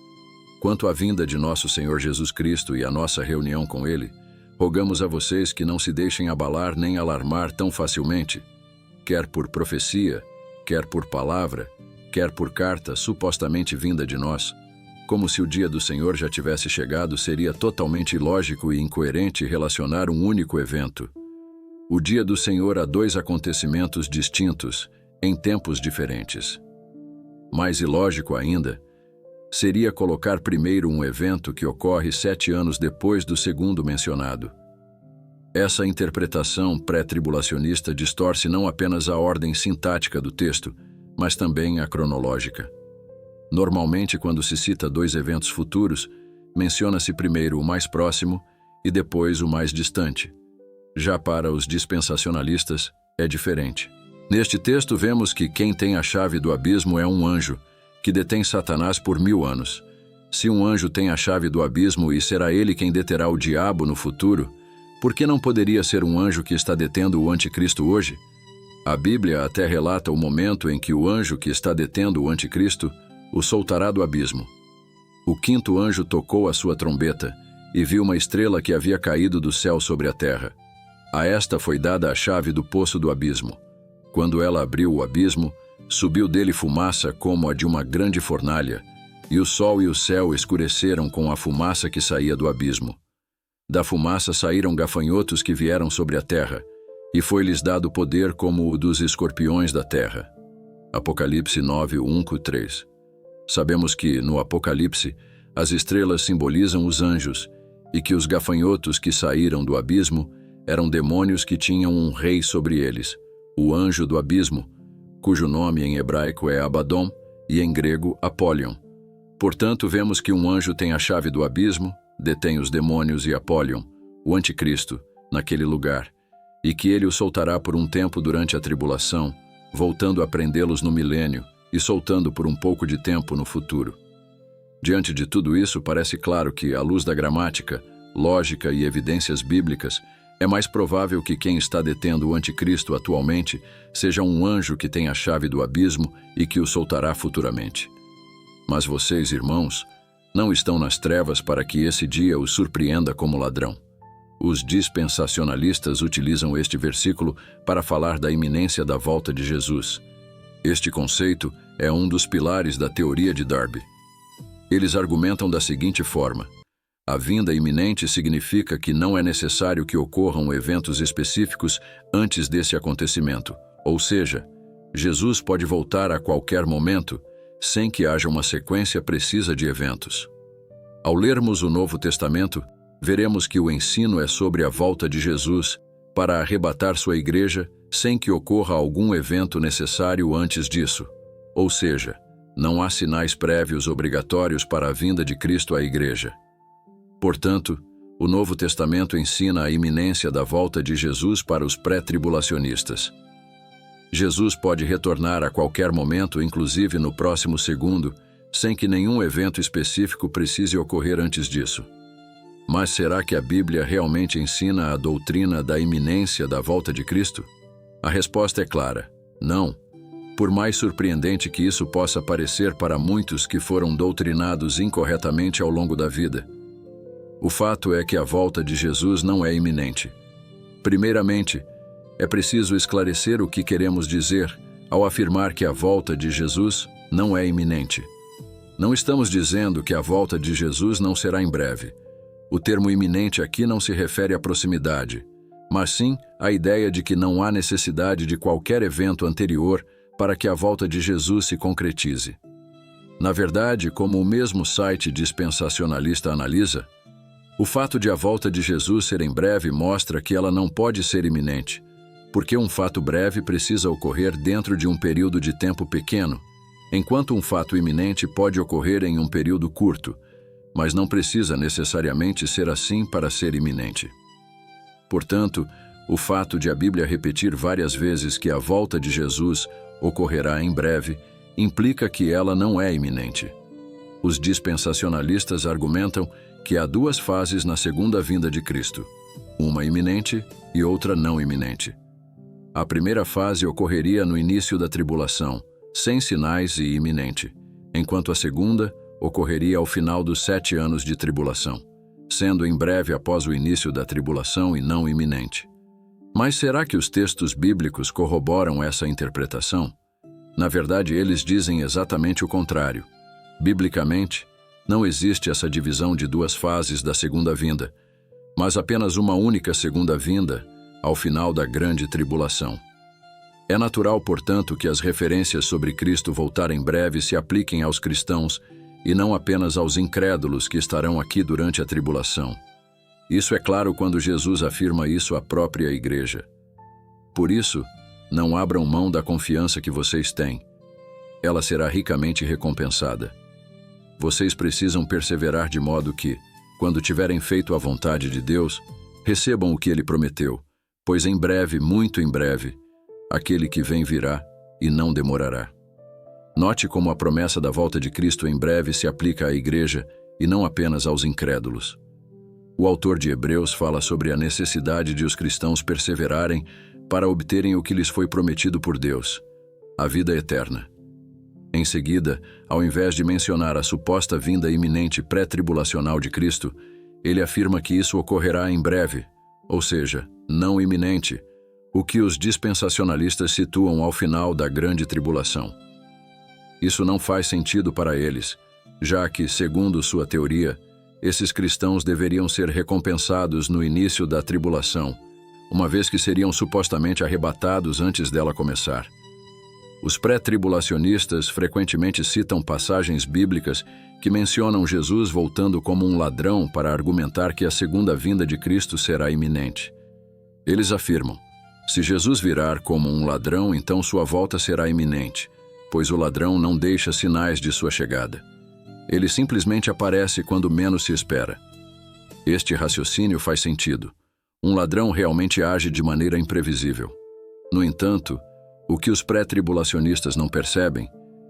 quanto à vinda de nosso Senhor Jesus Cristo e à nossa reunião com Ele, rogamos a vocês que não se deixem abalar nem alarmar tão facilmente, quer por profecia, quer por palavra, quer por carta supostamente vinda de nós. Como se o dia do Senhor já tivesse chegado, seria totalmente ilógico e incoerente relacionar um único evento. O dia do Senhor há dois acontecimentos distintos, em tempos diferentes. Mais ilógico ainda, seria colocar primeiro um evento que ocorre 7 anos depois do segundo mencionado. Essa interpretação pré-tribulacionista distorce não apenas a ordem sintática do texto, mas também a cronológica. Normalmente, quando se cita dois eventos futuros, menciona-se primeiro o mais próximo e depois o mais distante. Já para os dispensacionalistas, é diferente. Neste texto vemos que quem tem a chave do abismo é um anjo, que detém Satanás por 1000 anos. Se um anjo tem a chave do abismo e será ele quem deterá o diabo no futuro, por que não poderia ser um anjo que está detendo o anticristo hoje? A Bíblia até relata o momento em que o anjo que está detendo o anticristo o soltará do abismo. O quinto anjo tocou a sua trombeta e viu uma estrela que havia caído do céu sobre a terra. A esta foi dada a chave do poço do abismo. Quando ela abriu o abismo, subiu dele fumaça como a de uma grande fornalha, e o sol e o céu escureceram com a fumaça que saía do abismo. Da fumaça saíram gafanhotos que vieram sobre a terra, e foi-lhes dado poder como o dos escorpiões da terra. Apocalipse 9, 1-3. Sabemos que, no Apocalipse, as estrelas simbolizam os anjos, e que os gafanhotos que saíram do abismo eram demônios que tinham um rei sobre eles, o anjo do abismo, cujo nome em hebraico é Abaddon e em grego Apollyon. Portanto, vemos que um anjo tem a chave do abismo, detém os demônios e Apollyon, o anticristo, naquele lugar, e que ele o soltará por um tempo durante a tribulação, voltando a prendê-los no milênio e soltando por um pouco de tempo no futuro. Diante de tudo isso, parece claro que, à luz da gramática, lógica e evidências bíblicas, é mais provável que quem está detendo o anticristo atualmente seja um anjo que tem a chave do abismo e que o soltará futuramente. Mas vocês, irmãos, não estão nas trevas para que esse dia os surpreenda como ladrão. Os dispensacionalistas utilizam este versículo para falar da iminência da volta de Jesus. Este conceito é um dos pilares da teoria de Darby. Eles argumentam da seguinte forma: a vinda iminente significa que não é necessário que ocorram eventos específicos antes desse acontecimento, ou seja, Jesus pode voltar a qualquer momento, sem que haja uma sequência precisa de eventos. Ao lermos o Novo Testamento, veremos que o ensino é sobre a volta de Jesus para arrebatar sua igreja sem que ocorra algum evento necessário antes disso. Ou seja, não há sinais prévios obrigatórios para a vinda de Cristo à igreja. Portanto, o Novo Testamento ensina a iminência da volta de Jesus para os pré-tribulacionistas. Jesus pode retornar a qualquer momento, inclusive no próximo segundo, sem que nenhum evento específico precise ocorrer antes disso. Mas será que a Bíblia realmente ensina a doutrina da iminência da volta de Cristo? A resposta é clara: não. Por mais surpreendente que isso possa parecer para muitos que foram doutrinados incorretamente ao longo da vida. O fato é que a volta de Jesus não é iminente. Primeiramente, é preciso esclarecer o que queremos dizer ao afirmar que a volta de Jesus não é iminente. Não estamos dizendo que a volta de Jesus não será em breve. O termo iminente aqui não se refere à proximidade, mas sim à ideia de que não há necessidade de qualquer evento anterior para que a volta de Jesus se concretize. Na verdade, como o mesmo site dispensacionalista analisa, o fato de a volta de Jesus ser em breve mostra que ela não pode ser iminente, porque um fato breve precisa ocorrer dentro de um período de tempo pequeno, enquanto um fato iminente pode ocorrer em um período curto, mas não precisa necessariamente ser assim para ser iminente. Portanto, o fato de a Bíblia repetir várias vezes que a volta de Jesus ocorrerá em breve implica que ela não é iminente. Os dispensacionalistas argumentam que há duas fases na segunda vinda de Cristo, uma iminente e outra não iminente. A primeira fase ocorreria no início da tribulação, sem sinais e iminente, enquanto a segunda ocorreria ao final dos 7 anos de tribulação, sendo em breve após o início da tribulação e não iminente. Mas será que os textos bíblicos corroboram essa interpretação? Na verdade, eles dizem exatamente o contrário. Biblicamente, não existe essa divisão de duas fases da segunda vinda, mas apenas uma única segunda vinda ao final da grande tribulação. É natural, portanto, que as referências sobre Cristo voltar em breve se apliquem aos cristãos e não apenas aos incrédulos que estarão aqui durante a tribulação. Isso é claro quando Jesus afirma isso à própria igreja. Por isso, não abram mão da confiança que vocês têm. Ela será ricamente recompensada. Vocês precisam perseverar de modo que, quando tiverem feito a vontade de Deus, recebam o que Ele prometeu, pois em breve, muito em breve, aquele que vem virá e não demorará. Note como a promessa da volta de Cristo em breve se aplica à igreja e não apenas aos incrédulos. O autor de Hebreus fala sobre a necessidade de os cristãos perseverarem para obterem o que lhes foi prometido por Deus, a vida eterna. Em seguida, ao invés de mencionar a suposta vinda iminente pré-tribulacional de Cristo, ele afirma que isso ocorrerá em breve, ou seja, não iminente, o que os dispensacionalistas situam ao final da grande tribulação. Isso não faz sentido para eles, já que, segundo sua teoria, esses cristãos deveriam ser recompensados no início da tribulação, uma vez que seriam supostamente arrebatados antes dela começar. Os pré-tribulacionistas frequentemente citam passagens bíblicas que mencionam Jesus voltando como um ladrão para argumentar que a segunda vinda de Cristo será iminente. Eles afirmam: se Jesus virar como um ladrão, então sua volta será iminente, pois o ladrão não deixa sinais de sua chegada. Ele simplesmente aparece quando menos se espera. Este raciocínio faz sentido. Um ladrão realmente age de maneira imprevisível. No entanto, o que os pré-tribulacionistas não percebem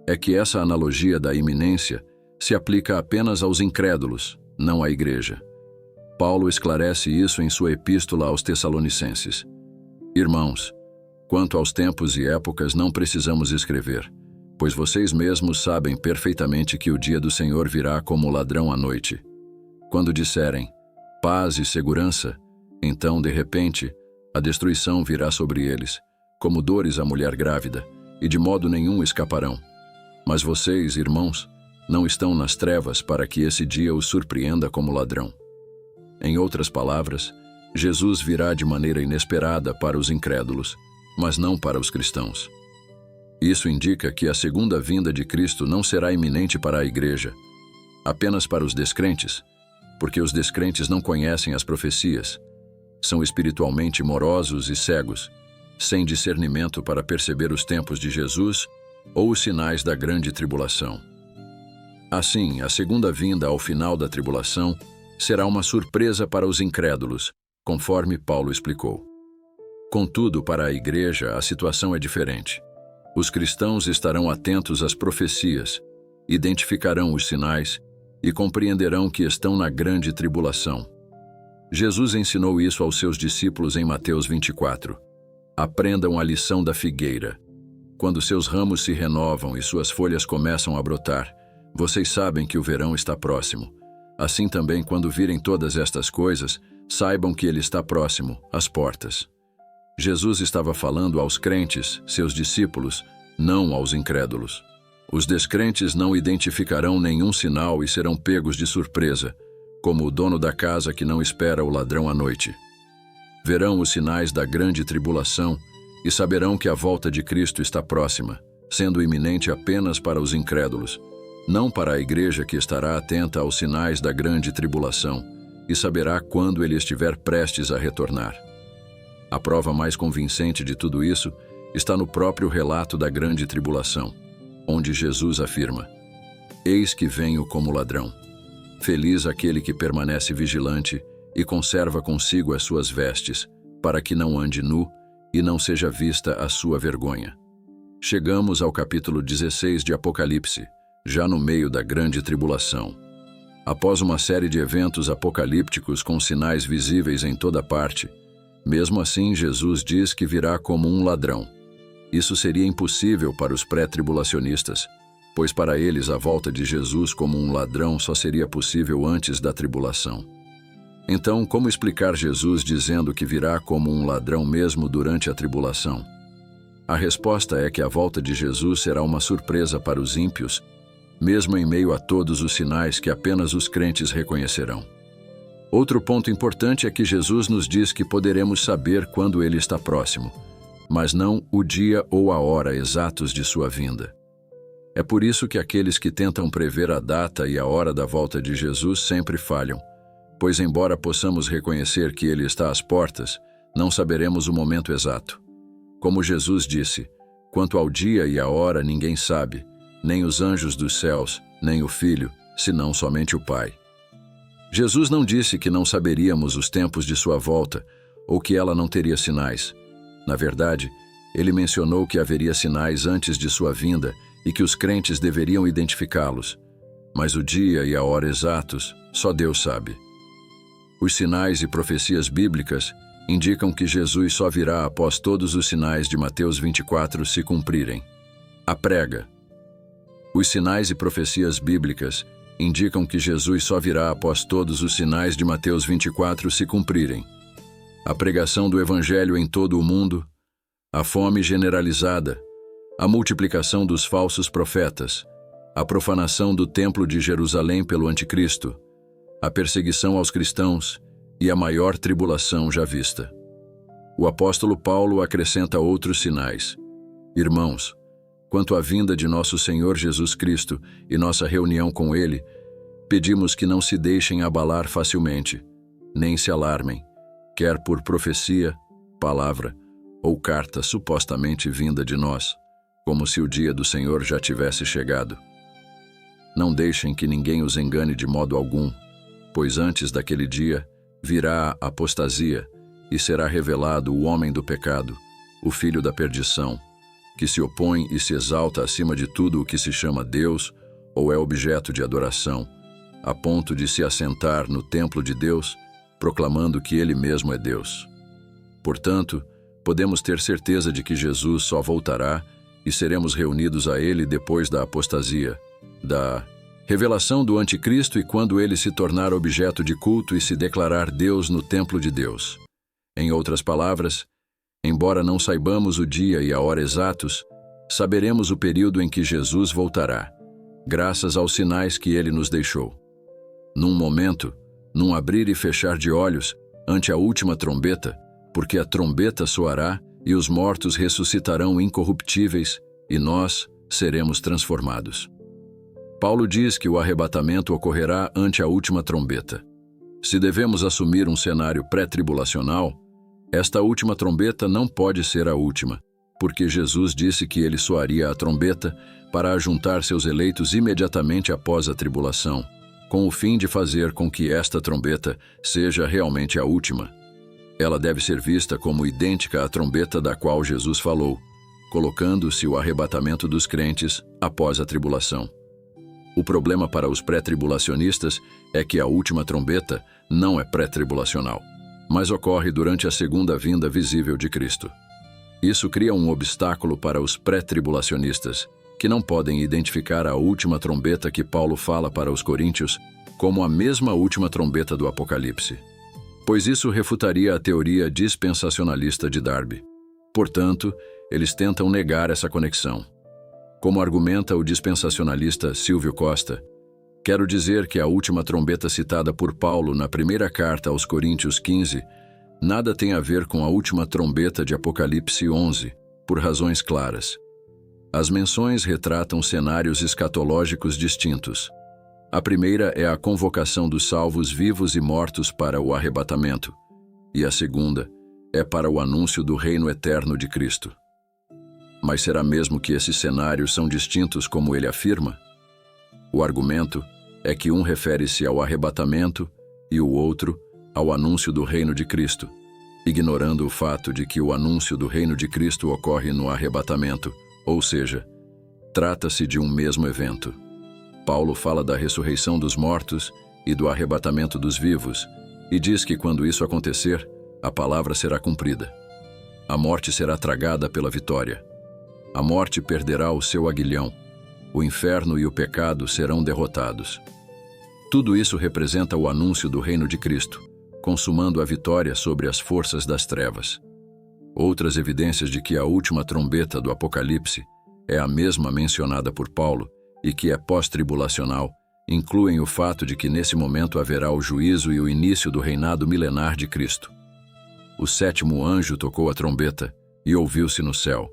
é que essa analogia da iminência se aplica apenas aos incrédulos, não à igreja. Paulo esclarece isso em sua epístola aos Tessalonicenses. Irmãos, quanto aos tempos e épocas não precisamos escrever, pois vocês mesmos sabem perfeitamente que o dia do Senhor virá como ladrão à noite. Quando disserem paz e segurança, então, de repente, a destruição virá sobre eles, como dores à mulher grávida, e de modo nenhum escaparão. Mas vocês, irmãos, não estão nas trevas para que esse dia os surpreenda como ladrão. Em outras palavras, Jesus virá de maneira inesperada para os incrédulos, mas não para os cristãos. Isso indica que a segunda vinda de Cristo não será iminente para a igreja, apenas para os descrentes, porque os descrentes não conhecem as profecias, são espiritualmente morosos e cegos, sem discernimento para perceber os tempos de Jesus ou os sinais da grande tribulação. Assim, a segunda vinda ao final da tribulação será uma surpresa para os incrédulos, conforme Paulo explicou. Contudo, para a igreja, a situação é diferente. Os cristãos estarão atentos às profecias, identificarão os sinais e compreenderão que estão na grande tribulação. Jesus ensinou isso aos seus discípulos em Mateus 24. Aprendam a lição da figueira. Quando seus ramos se renovam e suas folhas começam a brotar, vocês sabem que o verão está próximo. Assim também, quando virem todas estas coisas, saibam que ele está próximo, às portas. Jesus estava falando aos crentes, seus discípulos, não aos incrédulos. Os descrentes não identificarão nenhum sinal e serão pegos de surpresa, como o dono da casa que não espera o ladrão à noite. Verão os sinais da grande tribulação e saberão que a volta de Cristo está próxima, sendo iminente apenas para os incrédulos, não para a igreja que estará atenta aos sinais da grande tribulação e saberá quando ele estiver prestes a retornar. A prova mais convincente de tudo isso está no próprio relato da grande tribulação, onde Jesus afirma: Eis que venho como ladrão. Feliz aquele que permanece vigilante e conserva consigo as suas vestes, para que não ande nu e não seja vista a sua vergonha. Chegamos ao capítulo 16 de Apocalipse, já no meio da grande tribulação. Após uma série de eventos apocalípticos com sinais visíveis em toda parte, mesmo assim Jesus diz que virá como um ladrão. Isso seria impossível para os pré-tribulacionistas, pois para eles a volta de Jesus como um ladrão só seria possível antes da tribulação. Então, como explicar Jesus dizendo que virá como um ladrão mesmo durante a tribulação? A resposta é que a volta de Jesus será uma surpresa para os ímpios, mesmo em meio a todos os sinais que apenas os crentes reconhecerão. Outro ponto importante é que Jesus nos diz que poderemos saber quando ele está próximo, mas não o dia ou a hora exatos de sua vinda. É por isso que aqueles que tentam prever a data e a hora da volta de Jesus sempre falham, pois embora possamos reconhecer que ele está às portas, não saberemos o momento exato. Como Jesus disse, quanto ao dia e a hora ninguém sabe, nem os anjos dos céus, nem o Filho, senão somente o Pai. Jesus não disse que não saberíamos os tempos de sua volta, ou que ela não teria sinais. Na verdade, ele mencionou que haveria sinais antes de sua vinda e que os crentes deveriam identificá-los. Mas o dia e a hora exatos, só Deus sabe. Os sinais e profecias bíblicas indicam que Jesus só virá após todos os sinais de Mateus 24 se cumprirem. A prega. Os sinais e profecias bíblicas indicam que Jesus só virá após todos os sinais de Mateus 24 se cumprirem. A pregação do Evangelho em todo o mundo, a fome generalizada, a multiplicação dos falsos profetas, a profanação do Templo de Jerusalém pelo Anticristo, a perseguição aos cristãos e a maior tribulação já vista. O apóstolo Paulo acrescenta outros sinais. Irmãos, quanto à vinda de nosso Senhor Jesus Cristo e nossa reunião com Ele, pedimos que não se deixem abalar facilmente, nem se alarmem, quer por profecia, palavra ou carta supostamente vinda de nós, como se o dia do Senhor já tivesse chegado. Não deixem que ninguém os engane de modo algum, pois antes daquele dia virá a apostasia e será revelado o homem do pecado, o filho da perdição, que se opõe e se exalta acima de tudo o que se chama Deus ou é objeto de adoração, a ponto de se assentar no templo de Deus, proclamando que ele mesmo é Deus. Portanto, podemos ter certeza de que Jesus só voltará e seremos reunidos a ele depois da apostasia, da revelação do Anticristo e quando ele se tornar objeto de culto e se declarar Deus no templo de Deus. Em outras palavras, embora não saibamos o dia e a hora exatos, saberemos o período em que Jesus voltará, graças aos sinais que ele nos deixou. Num momento, num abrir e fechar de olhos, ante a última trombeta, porque a trombeta soará e os mortos ressuscitarão incorruptíveis e nós seremos transformados. Paulo diz que o arrebatamento ocorrerá ante a última trombeta. Se devemos assumir um cenário pré-tribulacional, esta última trombeta não pode ser a última, porque Jesus disse que ele soaria a trombeta para ajuntar seus eleitos imediatamente após a tribulação, com o fim de fazer com que esta trombeta seja realmente a última. Ela deve ser vista como idêntica à trombeta da qual Jesus falou, colocando-se o arrebatamento dos crentes após a tribulação. O problema para os pré-tribulacionistas é que a última trombeta não é pré-tribulacional, mas ocorre durante a segunda vinda visível de Cristo. Isso cria um obstáculo para os pré-tribulacionistas, que não podem identificar a última trombeta que Paulo fala para os coríntios como a mesma última trombeta do Apocalipse, pois isso refutaria a teoria dispensacionalista de Darby. Portanto, eles tentam negar essa conexão. Como argumenta o dispensacionalista Silvio Costa, quero dizer que a última trombeta citada por Paulo na primeira carta aos Coríntios 15 nada tem a ver com a última trombeta de Apocalipse 11, por razões claras. As menções retratam cenários escatológicos distintos. A primeira é a convocação dos salvos vivos e mortos para o arrebatamento, e a segunda é para o anúncio do reino eterno de Cristo. Mas será mesmo que esses cenários são distintos como ele afirma? O argumento é que um refere-se ao arrebatamento e o outro ao anúncio do reino de Cristo, ignorando o fato de que o anúncio do reino de Cristo ocorre no arrebatamento, ou seja, trata-se de um mesmo evento. Paulo fala da ressurreição dos mortos e do arrebatamento dos vivos, e diz que quando isso acontecer, a palavra será cumprida. A morte será tragada pela vitória. A morte perderá o seu aguilhão. O inferno e o pecado serão derrotados. Tudo isso representa o anúncio do reino de Cristo, consumando a vitória sobre as forças das trevas. Outras evidências de que a última trombeta do Apocalipse é a mesma mencionada por Paulo e que é pós-tribulacional, incluem o fato de que nesse momento haverá o juízo e o início do reinado milenar de Cristo. O 7º anjo tocou a trombeta e ouviu-se no céu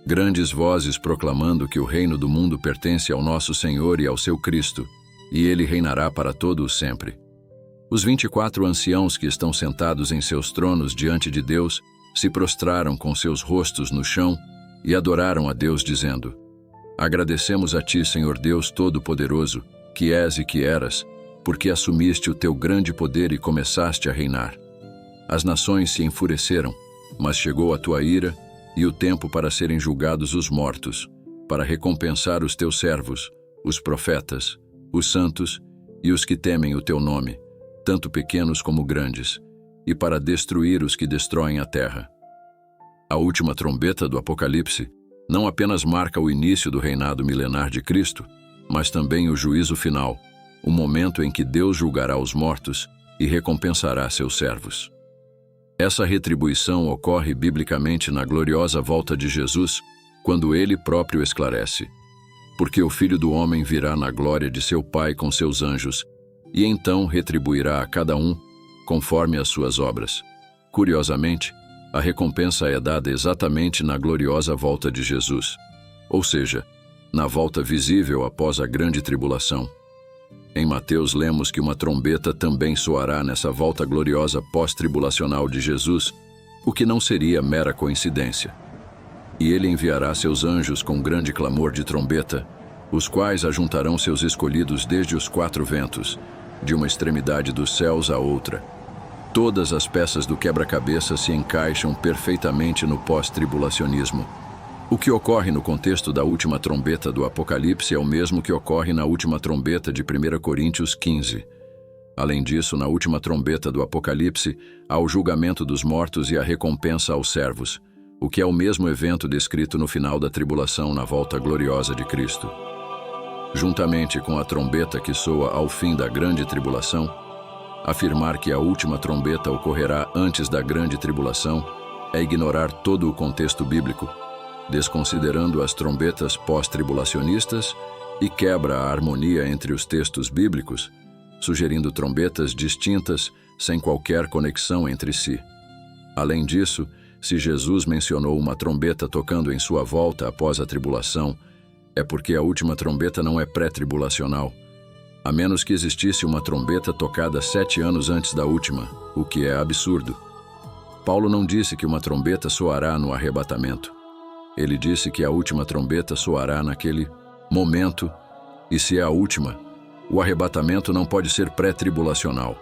grandes vozes proclamando que o reino do mundo pertence ao nosso Senhor e ao seu Cristo, e ele reinará para todo o sempre. Os 24 anciãos que estão sentados em seus tronos diante de Deus se prostraram com seus rostos no chão e adoraram a Deus dizendo: Agradecemos a ti, Senhor Deus Todo-Poderoso, que és e que eras, porque assumiste o teu grande poder e começaste a reinar. As nações se enfureceram, mas chegou a tua ira e o tempo para serem julgados os mortos, para recompensar os teus servos, os profetas, os santos e os que temem o teu nome, tanto pequenos como grandes, e para destruir os que destroem a terra. A última trombeta do Apocalipse não apenas marca o início do reinado milenar de Cristo, mas também o juízo final, o momento em que Deus julgará os mortos e recompensará seus servos. Essa retribuição ocorre biblicamente na gloriosa volta de Jesus, quando ele próprio esclarece: porque o Filho do Homem virá na glória de seu Pai com seus anjos, e então retribuirá a cada um conforme as suas obras. Curiosamente, a recompensa é dada exatamente na gloriosa volta de Jesus, ou seja, na volta visível após a grande tribulação. Em Mateus lemos que uma trombeta também soará nessa volta gloriosa pós-tribulacional de Jesus, o que não seria mera coincidência. E ele enviará seus anjos com grande clamor de trombeta, os quais ajuntarão seus escolhidos desde os 4 ventos, de uma extremidade dos céus à outra. Todas as peças do quebra-cabeça se encaixam perfeitamente no pós-tribulacionismo. O que ocorre no contexto da última trombeta do Apocalipse é o mesmo que ocorre na última trombeta de 1 Coríntios 15. Além disso, na última trombeta do Apocalipse, há o julgamento dos mortos e a recompensa aos servos, o que é o mesmo evento descrito no final da tribulação na volta gloriosa de Cristo. Juntamente com a trombeta que soa ao fim da grande tribulação, afirmar que a última trombeta ocorrerá antes da grande tribulação é ignorar todo o contexto bíblico, desconsiderando as trombetas pós-tribulacionistas e quebra a harmonia entre os textos bíblicos, sugerindo trombetas distintas sem qualquer conexão entre si. Além disso, se Jesus mencionou uma trombeta tocando em sua volta após a tribulação, é porque a última trombeta não é pré-tribulacional, a menos que existisse uma trombeta tocada 7 anos antes da última, o que é absurdo. Paulo não disse que uma trombeta soará no arrebatamento. Ele disse que a última trombeta soará naquele momento, e se é a última, o arrebatamento não pode ser pré-tribulacional.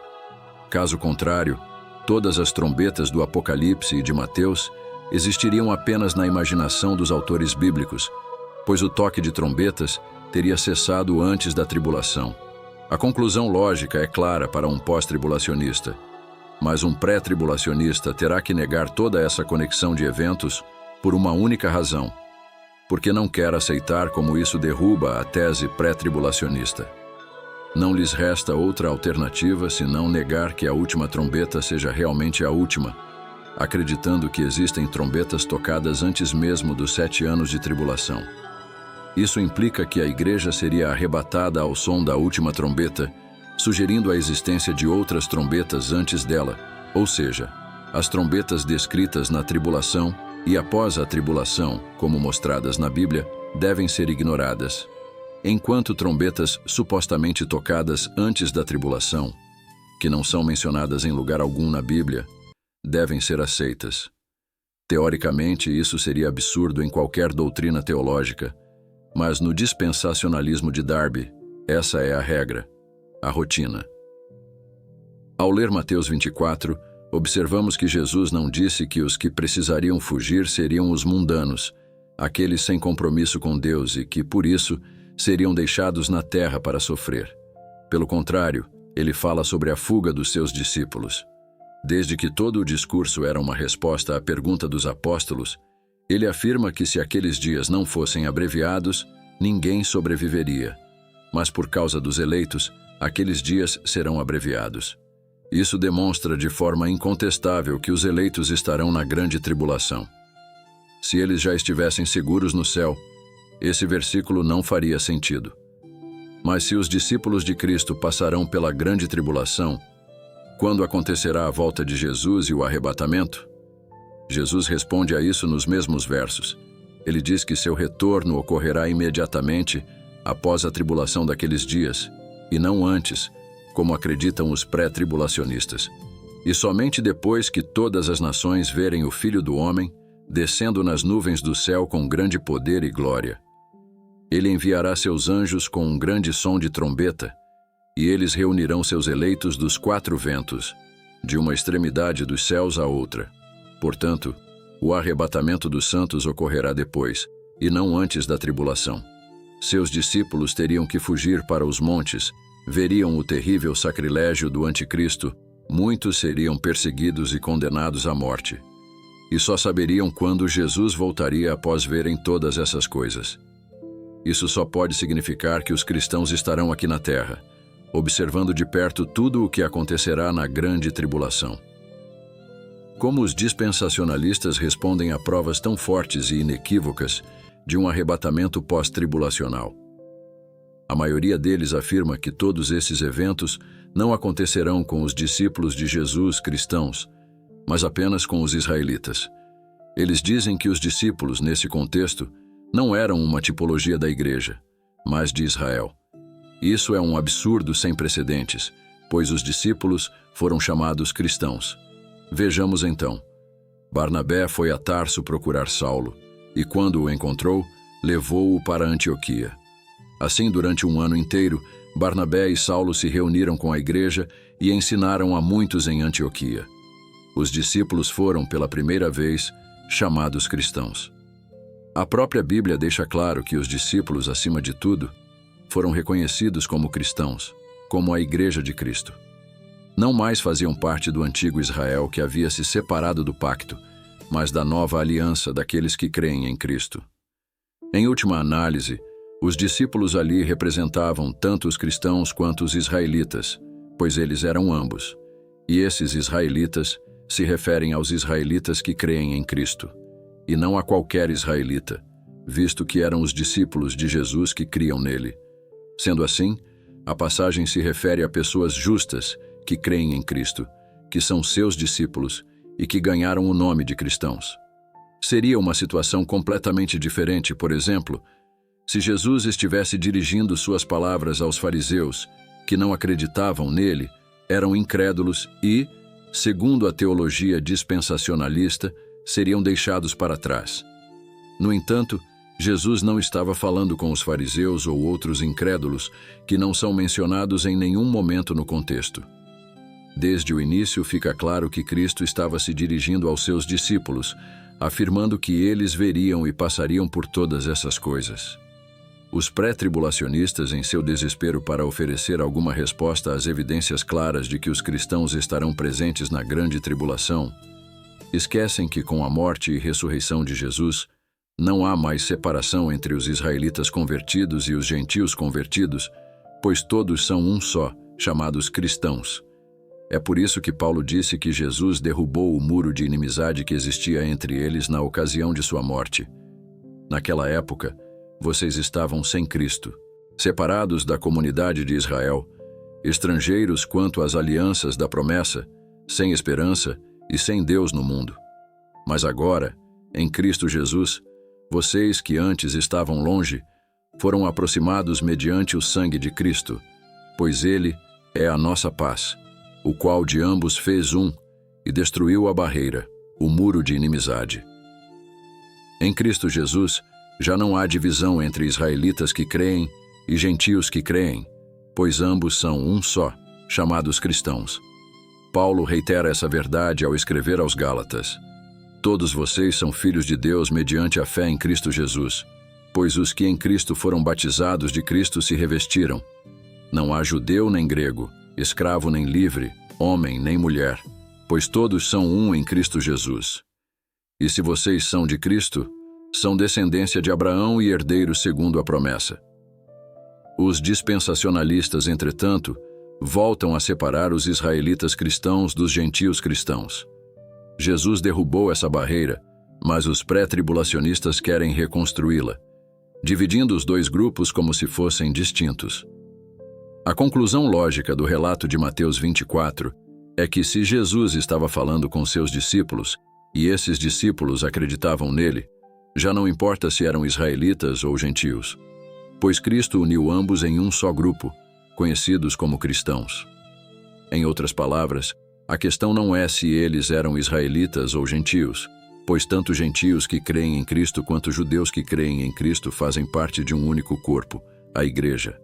Caso contrário, todas as trombetas do Apocalipse e de Mateus existiriam apenas na imaginação dos autores bíblicos, pois o toque de trombetas teria cessado antes da tribulação. A conclusão lógica é clara para um pós-tribulacionista, mas um pré-tribulacionista terá que negar toda essa conexão de eventos por uma única razão, porque não quer aceitar como isso derruba a tese pré-tribulacionista. Não lhes resta outra alternativa senão negar que a última trombeta seja realmente a última, acreditando que existem trombetas tocadas antes mesmo dos 7 anos de tribulação. Isso implica que a igreja seria arrebatada ao som da última trombeta, sugerindo a existência de outras trombetas antes dela, ou seja, as trombetas descritas na tribulação e após a tribulação, como mostradas na Bíblia, devem ser ignoradas, enquanto trombetas supostamente tocadas antes da tribulação, que não são mencionadas em lugar algum na Bíblia, devem ser aceitas. Teoricamente, isso seria absurdo em qualquer doutrina teológica, mas no dispensacionalismo de Darby, essa é a regra, a rotina. Ao ler Mateus 24, observamos que Jesus não disse que os que precisariam fugir seriam os mundanos, aqueles sem compromisso com Deus e que, por isso, seriam deixados na terra para sofrer. Pelo contrário, ele fala sobre a fuga dos seus discípulos. Desde que todo o discurso era uma resposta à pergunta dos apóstolos, ele afirma que se aqueles dias não fossem abreviados, ninguém sobreviveria. Mas por causa dos eleitos, aqueles dias serão abreviados. Isso demonstra de forma incontestável que os eleitos estarão na grande tribulação. Se eles já estivessem seguros no céu, esse versículo não faria sentido. Mas se os discípulos de Cristo passarão pela grande tribulação, quando acontecerá a volta de Jesus e o arrebatamento? Jesus responde a isso nos mesmos versos. Ele diz que seu retorno ocorrerá imediatamente após a tribulação daqueles dias, e não antes, como acreditam os pré-tribulacionistas. E somente depois que todas as nações verem o Filho do Homem descendo nas nuvens do céu com grande poder e glória. Ele enviará seus anjos com um grande som de trombeta, e eles reunirão seus eleitos dos quatro ventos, de uma extremidade dos céus à outra. Portanto, o arrebatamento dos santos ocorrerá depois, e não antes da tribulação. Seus discípulos teriam que fugir para os montes, veriam o terrível sacrilégio do anticristo, muitos seriam perseguidos e condenados à morte. E só saberiam quando Jesus voltaria após verem todas essas coisas. Isso só pode significar que os cristãos estarão aqui na terra, observando de perto tudo o que acontecerá na grande tribulação. Como os dispensacionalistas respondem a provas tão fortes e inequívocas de um arrebatamento pós-tribulacional? A maioria deles afirma que todos esses eventos não acontecerão com os discípulos de Jesus cristãos, mas apenas com os israelitas. Eles dizem que os discípulos, nesse contexto, não eram uma tipologia da igreja, mas de Israel. Isso é um absurdo sem precedentes, pois os discípulos foram chamados cristãos. Vejamos então. Barnabé foi a Tarso procurar Saulo, e quando o encontrou, levou-o para Antioquia. Assim, durante um ano inteiro, Barnabé e Saulo se reuniram com a igreja e ensinaram a muitos em Antioquia. Os discípulos foram, pela primeira vez, chamados cristãos. A própria Bíblia deixa claro que os discípulos, acima de tudo, foram reconhecidos como cristãos, como a Igreja de Cristo. Não mais faziam parte do antigo Israel que havia se separado do pacto, mas da nova aliança daqueles que creem em Cristo. Em última análise, os discípulos ali representavam tanto os cristãos quanto os israelitas, pois eles eram ambos. E esses israelitas se referem aos israelitas que creem em Cristo, e não a qualquer israelita, visto que eram os discípulos de Jesus que criam nele. Sendo assim, a passagem se refere a pessoas justas que creem em Cristo, que são seus discípulos e que ganharam o nome de cristãos. Seria uma situação completamente diferente, por exemplo, se Jesus estivesse dirigindo suas palavras aos fariseus, que não acreditavam nele, eram incrédulos e, segundo a teologia dispensacionalista, seriam deixados para trás. No entanto, Jesus não estava falando com os fariseus ou outros incrédulos que não são mencionados em nenhum momento no contexto. Desde o início fica claro que Cristo estava se dirigindo aos seus discípulos, afirmando que eles veriam e passariam por todas essas coisas. Os pré-tribulacionistas, em seu desespero para oferecer alguma resposta às evidências claras de que os cristãos estarão presentes na grande tribulação, esquecem que com a morte e ressurreição de Jesus, não há mais separação entre os israelitas convertidos e os gentios convertidos, pois todos são um só, chamados cristãos. É por isso que Paulo disse que Jesus derrubou o muro de inimizade que existia entre eles na ocasião de sua morte. Naquela época, vocês estavam sem Cristo, separados da comunidade de Israel, estrangeiros quanto às alianças da promessa, sem esperança e sem Deus no mundo. Mas agora, Em Cristo Jesus, vocês que antes estavam longe, foram aproximados mediante o sangue de Cristo, pois Ele é a nossa paz, o qual de ambos fez um e destruiu a barreira, o muro de inimizade. Em Cristo Jesus, já não há divisão entre israelitas que creem e gentios que creem, pois ambos são um só, chamados cristãos. Paulo reitera essa verdade ao escrever aos Gálatas: todos vocês são filhos de Deus mediante a fé em Cristo Jesus, pois os que em Cristo foram batizados de Cristo se revestiram. Não há judeu nem grego, escravo nem livre, homem nem mulher, pois todos são um em Cristo Jesus. E se vocês são de Cristo, são descendência de Abraão e herdeiros segundo a promessa. Os dispensacionalistas, entretanto, voltam a separar os israelitas cristãos dos gentios cristãos. Jesus derrubou essa barreira, mas os pré-tribulacionistas querem reconstruí-la, dividindo os dois grupos como se fossem distintos. A conclusão lógica do relato de Mateus 24 é que se Jesus estava falando com seus discípulos, e esses discípulos acreditavam nele, já não importa se eram israelitas ou gentios, pois Cristo uniu ambos em um só grupo, conhecidos como cristãos. Em outras palavras, a questão não é se eles eram israelitas ou gentios, pois tanto gentios que creem em Cristo quanto judeus que creem em Cristo fazem parte de um único corpo, a Igreja.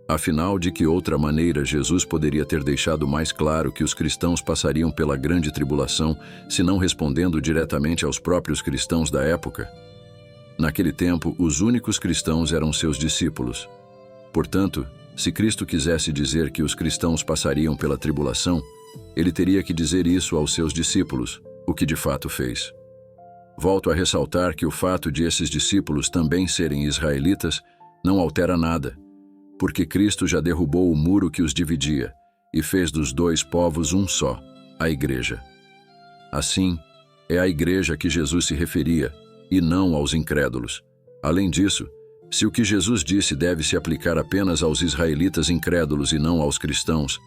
Afinal, de que outra maneira Jesus poderia ter deixado mais claro que os cristãos passariam pela grande tribulação, se não respondendo diretamente aos próprios cristãos da época? Naquele tempo, os únicos cristãos eram seus discípulos. Portanto, se Cristo quisesse dizer que os cristãos passariam pela tribulação, ele teria que dizer isso aos seus discípulos, o que de fato fez. Volto a ressaltar que o fato de esses discípulos também serem israelitas não altera nada, porque Cristo já derrubou o muro que os dividia e fez dos dois povos um só, a Igreja. Assim, é à Igreja que Jesus se referia, e não aos incrédulos. Além disso, se o que Jesus disse deve se aplicar apenas aos israelitas incrédulos e não aos cristãos,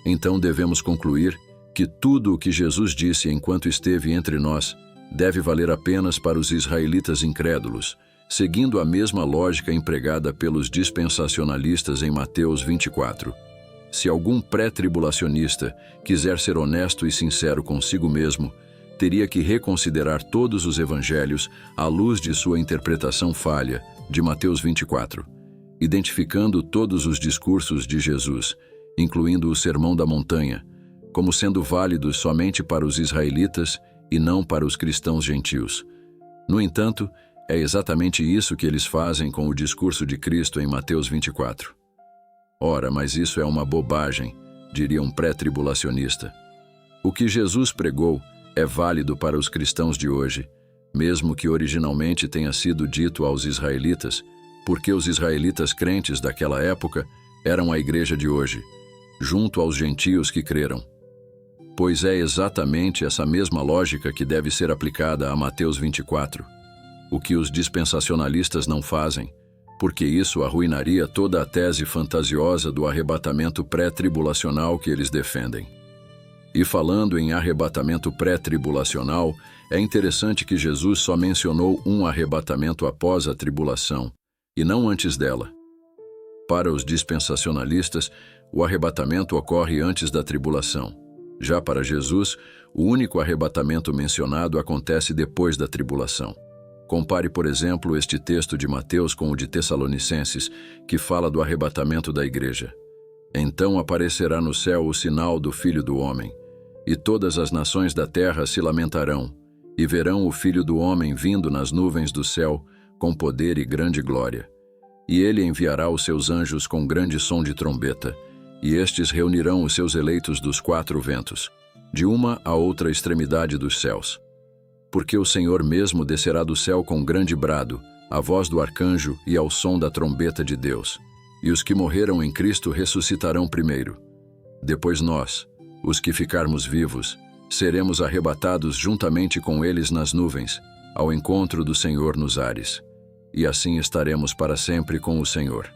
então devemos concluir que tudo o que Jesus disse enquanto esteve entre nós deve valer apenas para os israelitas incrédulos, seguindo a mesma lógica empregada pelos dispensacionalistas em Mateus 24. Se algum pré-tribulacionista quiser ser honesto e sincero consigo mesmo, teria que reconsiderar todos os evangelhos à luz de sua interpretação falha de Mateus 24, identificando todos os discursos de Jesus, incluindo o Sermão da Montanha, como sendo válidos somente para os israelitas e não para os cristãos gentios. No entanto, é exatamente isso que eles fazem com o discurso de Cristo em Mateus 24. Ora, mas isso é uma bobagem, diria um pré-tribulacionista. O que Jesus pregou é válido para os cristãos de hoje, mesmo que originalmente tenha sido dito aos israelitas, porque os israelitas crentes daquela época eram a igreja de hoje, junto aos gentios que creram. Pois é exatamente essa mesma lógica que deve ser aplicada a Mateus 24, o que os dispensacionalistas não fazem, porque isso arruinaria toda a tese fantasiosa do arrebatamento pré-tribulacional que eles defendem. E falando em arrebatamento pré-tribulacional, é interessante que Jesus só mencionou um arrebatamento após a tribulação, e não antes dela. Para os dispensacionalistas, o arrebatamento ocorre antes da tribulação. Já para Jesus, o único arrebatamento mencionado acontece depois da tribulação. Compare, por exemplo, este texto de Mateus com o de Tessalonicenses, que fala do arrebatamento da igreja. Então aparecerá no céu o sinal do Filho do Homem, e todas as nações da terra se lamentarão, e verão o Filho do Homem vindo nas nuvens do céu, com poder e grande glória. E ele enviará os seus anjos com grande som de trombeta, e estes reunirão os seus eleitos dos quatro ventos, de uma a outra extremidade dos céus. Porque o Senhor mesmo descerá do céu com grande brado, a voz do arcanjo e ao som da trombeta de Deus. E os que morreram em Cristo ressuscitarão primeiro. Depois nós, os que ficarmos vivos, seremos arrebatados juntamente com eles nas nuvens, ao encontro do Senhor nos ares. E assim estaremos para sempre com o Senhor.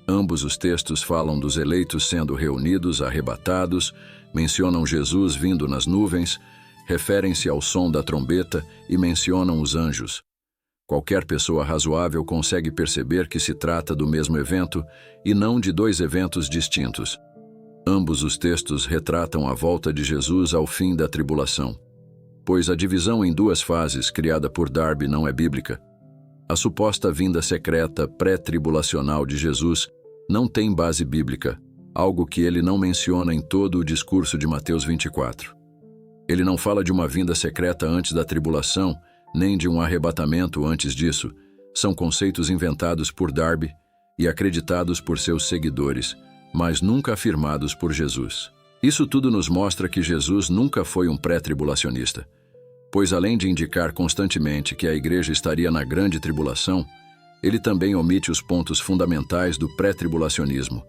Ambos os textos falam dos eleitos sendo reunidos, arrebatados, mencionam Jesus vindo nas nuvens, referem-se ao som da trombeta e mencionam os anjos. Qualquer pessoa razoável consegue perceber que se trata do mesmo evento e não de dois eventos distintos. Ambos os textos retratam a volta de Jesus ao fim da tribulação, pois a divisão em duas fases criada por Darby não é bíblica. A suposta vinda secreta pré-tribulacional de Jesus não tem base bíblica, algo que ele não menciona em todo o discurso de Mateus 24. Ele não fala de uma vinda secreta antes da tribulação, nem de um arrebatamento antes disso. São conceitos inventados por Darby e acreditados por seus seguidores, mas nunca afirmados por Jesus. Isso tudo nos mostra que Jesus nunca foi um pré-tribulacionista, pois além de indicar constantemente que a igreja estaria na grande tribulação, ele também omite os pontos fundamentais do pré-tribulacionismo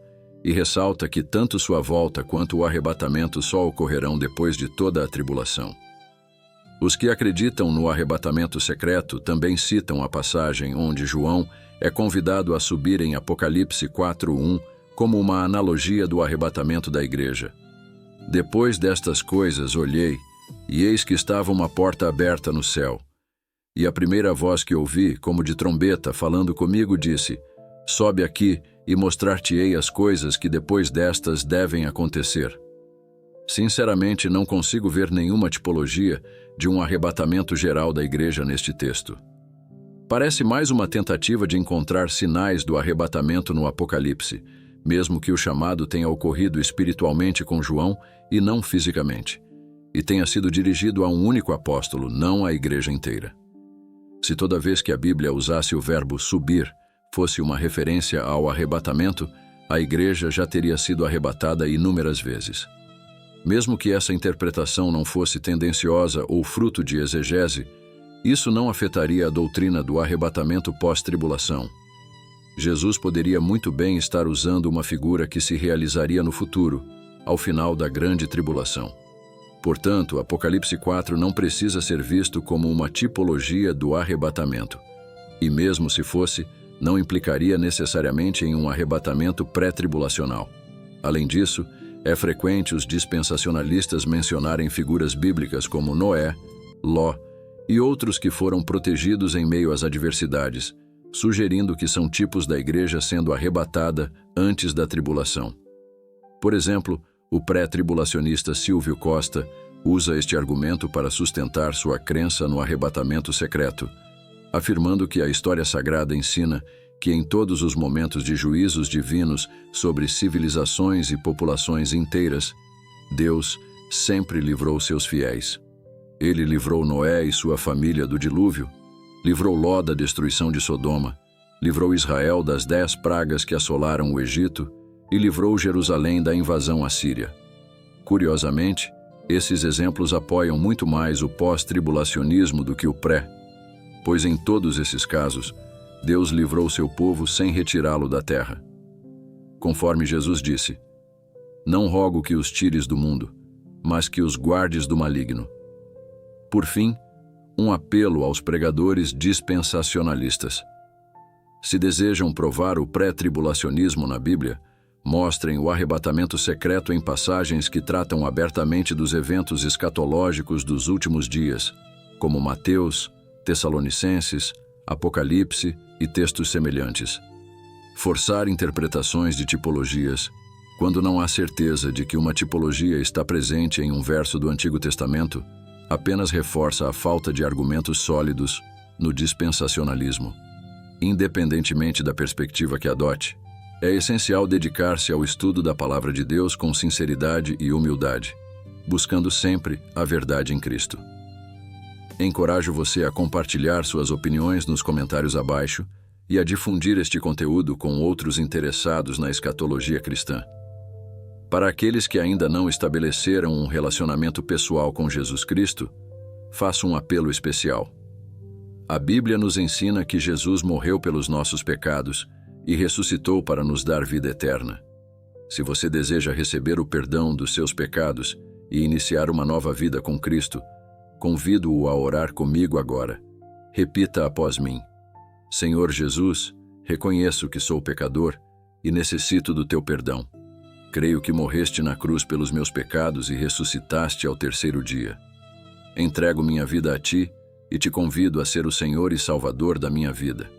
e ressalta que tanto sua volta quanto o arrebatamento só ocorrerão depois de toda a tribulação. Os que acreditam no arrebatamento secreto também citam a passagem onde João é convidado a subir em Apocalipse 4:1 como uma analogia do arrebatamento da igreja. Depois destas coisas olhei, e eis que estava uma porta aberta no céu. E a primeira voz que ouvi, como de trombeta, falando comigo, disse: Sobe aqui e mostrar-te-ei as coisas que depois destas devem acontecer. Sinceramente, não consigo ver nenhuma tipologia de um arrebatamento geral da igreja neste texto. Parece mais uma tentativa de encontrar sinais do arrebatamento no Apocalipse, mesmo que o chamado tenha ocorrido espiritualmente com João e não fisicamente, e tenha sido dirigido a um único apóstolo, não à igreja inteira. Se toda vez que a Bíblia usasse o verbo subir fosse uma referência ao arrebatamento, a igreja já teria sido arrebatada inúmeras vezes. Mesmo que essa interpretação não fosse tendenciosa ou fruto de exegese, isso não afetaria a doutrina do arrebatamento pós-tribulação. Jesus poderia muito bem estar usando uma figura que se realizaria no futuro, ao final da grande tribulação. Portanto, Apocalipse 4 não precisa ser visto como uma tipologia do arrebatamento. E mesmo se fosse, não implicaria necessariamente em um arrebatamento pré-tribulacional. Além disso, é frequente os dispensacionalistas mencionarem figuras bíblicas como Noé, Ló e outros que foram protegidos em meio às adversidades, sugerindo que são tipos da igreja sendo arrebatada antes da tribulação. Por exemplo, o pré-tribulacionista Silvio Costa usa este argumento para sustentar sua crença no arrebatamento secreto, afirmando que a história sagrada ensina que em todos os momentos de juízos divinos sobre civilizações e populações inteiras, Deus sempre livrou seus fiéis. Ele livrou Noé e sua família do dilúvio, livrou Ló da destruição de Sodoma, livrou Israel das 10 pragas que assolaram o Egito e livrou Jerusalém da invasão assíria. Curiosamente, esses exemplos apoiam muito mais o pós-tribulacionismo do que o pré, pois em todos esses casos, Deus livrou seu povo sem retirá-lo da terra. Conforme Jesus disse: Não rogo que os tires do mundo, mas que os guardes do maligno. Por fim, um apelo aos pregadores dispensacionalistas. Se desejam provar o pré-tribulacionismo na Bíblia, mostrem o arrebatamento secreto em passagens que tratam abertamente dos eventos escatológicos dos últimos dias, como Mateus, Tessalonicenses, Apocalipse e textos semelhantes. Forçar interpretações de tipologias, quando não há certeza de que uma tipologia está presente em um verso do Antigo Testamento, apenas reforça a falta de argumentos sólidos no dispensacionalismo. Independentemente da perspectiva que adote, é essencial dedicar-se ao estudo da Palavra de Deus com sinceridade e humildade, buscando sempre a verdade em Cristo. Encorajo você a compartilhar suas opiniões nos comentários abaixo e a difundir este conteúdo com outros interessados na escatologia cristã. Para aqueles que ainda não estabeleceram um relacionamento pessoal com Jesus Cristo, faço um apelo especial. A Bíblia nos ensina que Jesus morreu pelos nossos pecados e ressuscitou para nos dar vida eterna. Se você deseja receber o perdão dos seus pecados e iniciar uma nova vida com Cristo, convido-o a orar comigo agora. Repita após mim: Senhor Jesus, reconheço que sou pecador e necessito do teu perdão. Creio que morreste na cruz pelos meus pecados e ressuscitaste ao terceiro dia. Entrego minha vida a Ti e Te convido a ser o Senhor e Salvador da minha vida.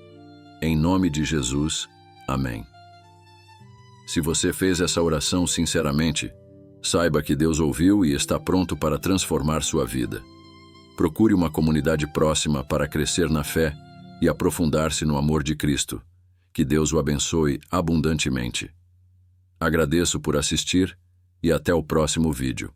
Em nome de Jesus, amém. Se você fez essa oração sinceramente, saiba que Deus ouviu e está pronto para transformar sua vida. Procure uma comunidade próxima para crescer na fé e aprofundar-se no amor de Cristo. Que Deus o abençoe abundantemente. Agradeço por assistir e até o próximo vídeo.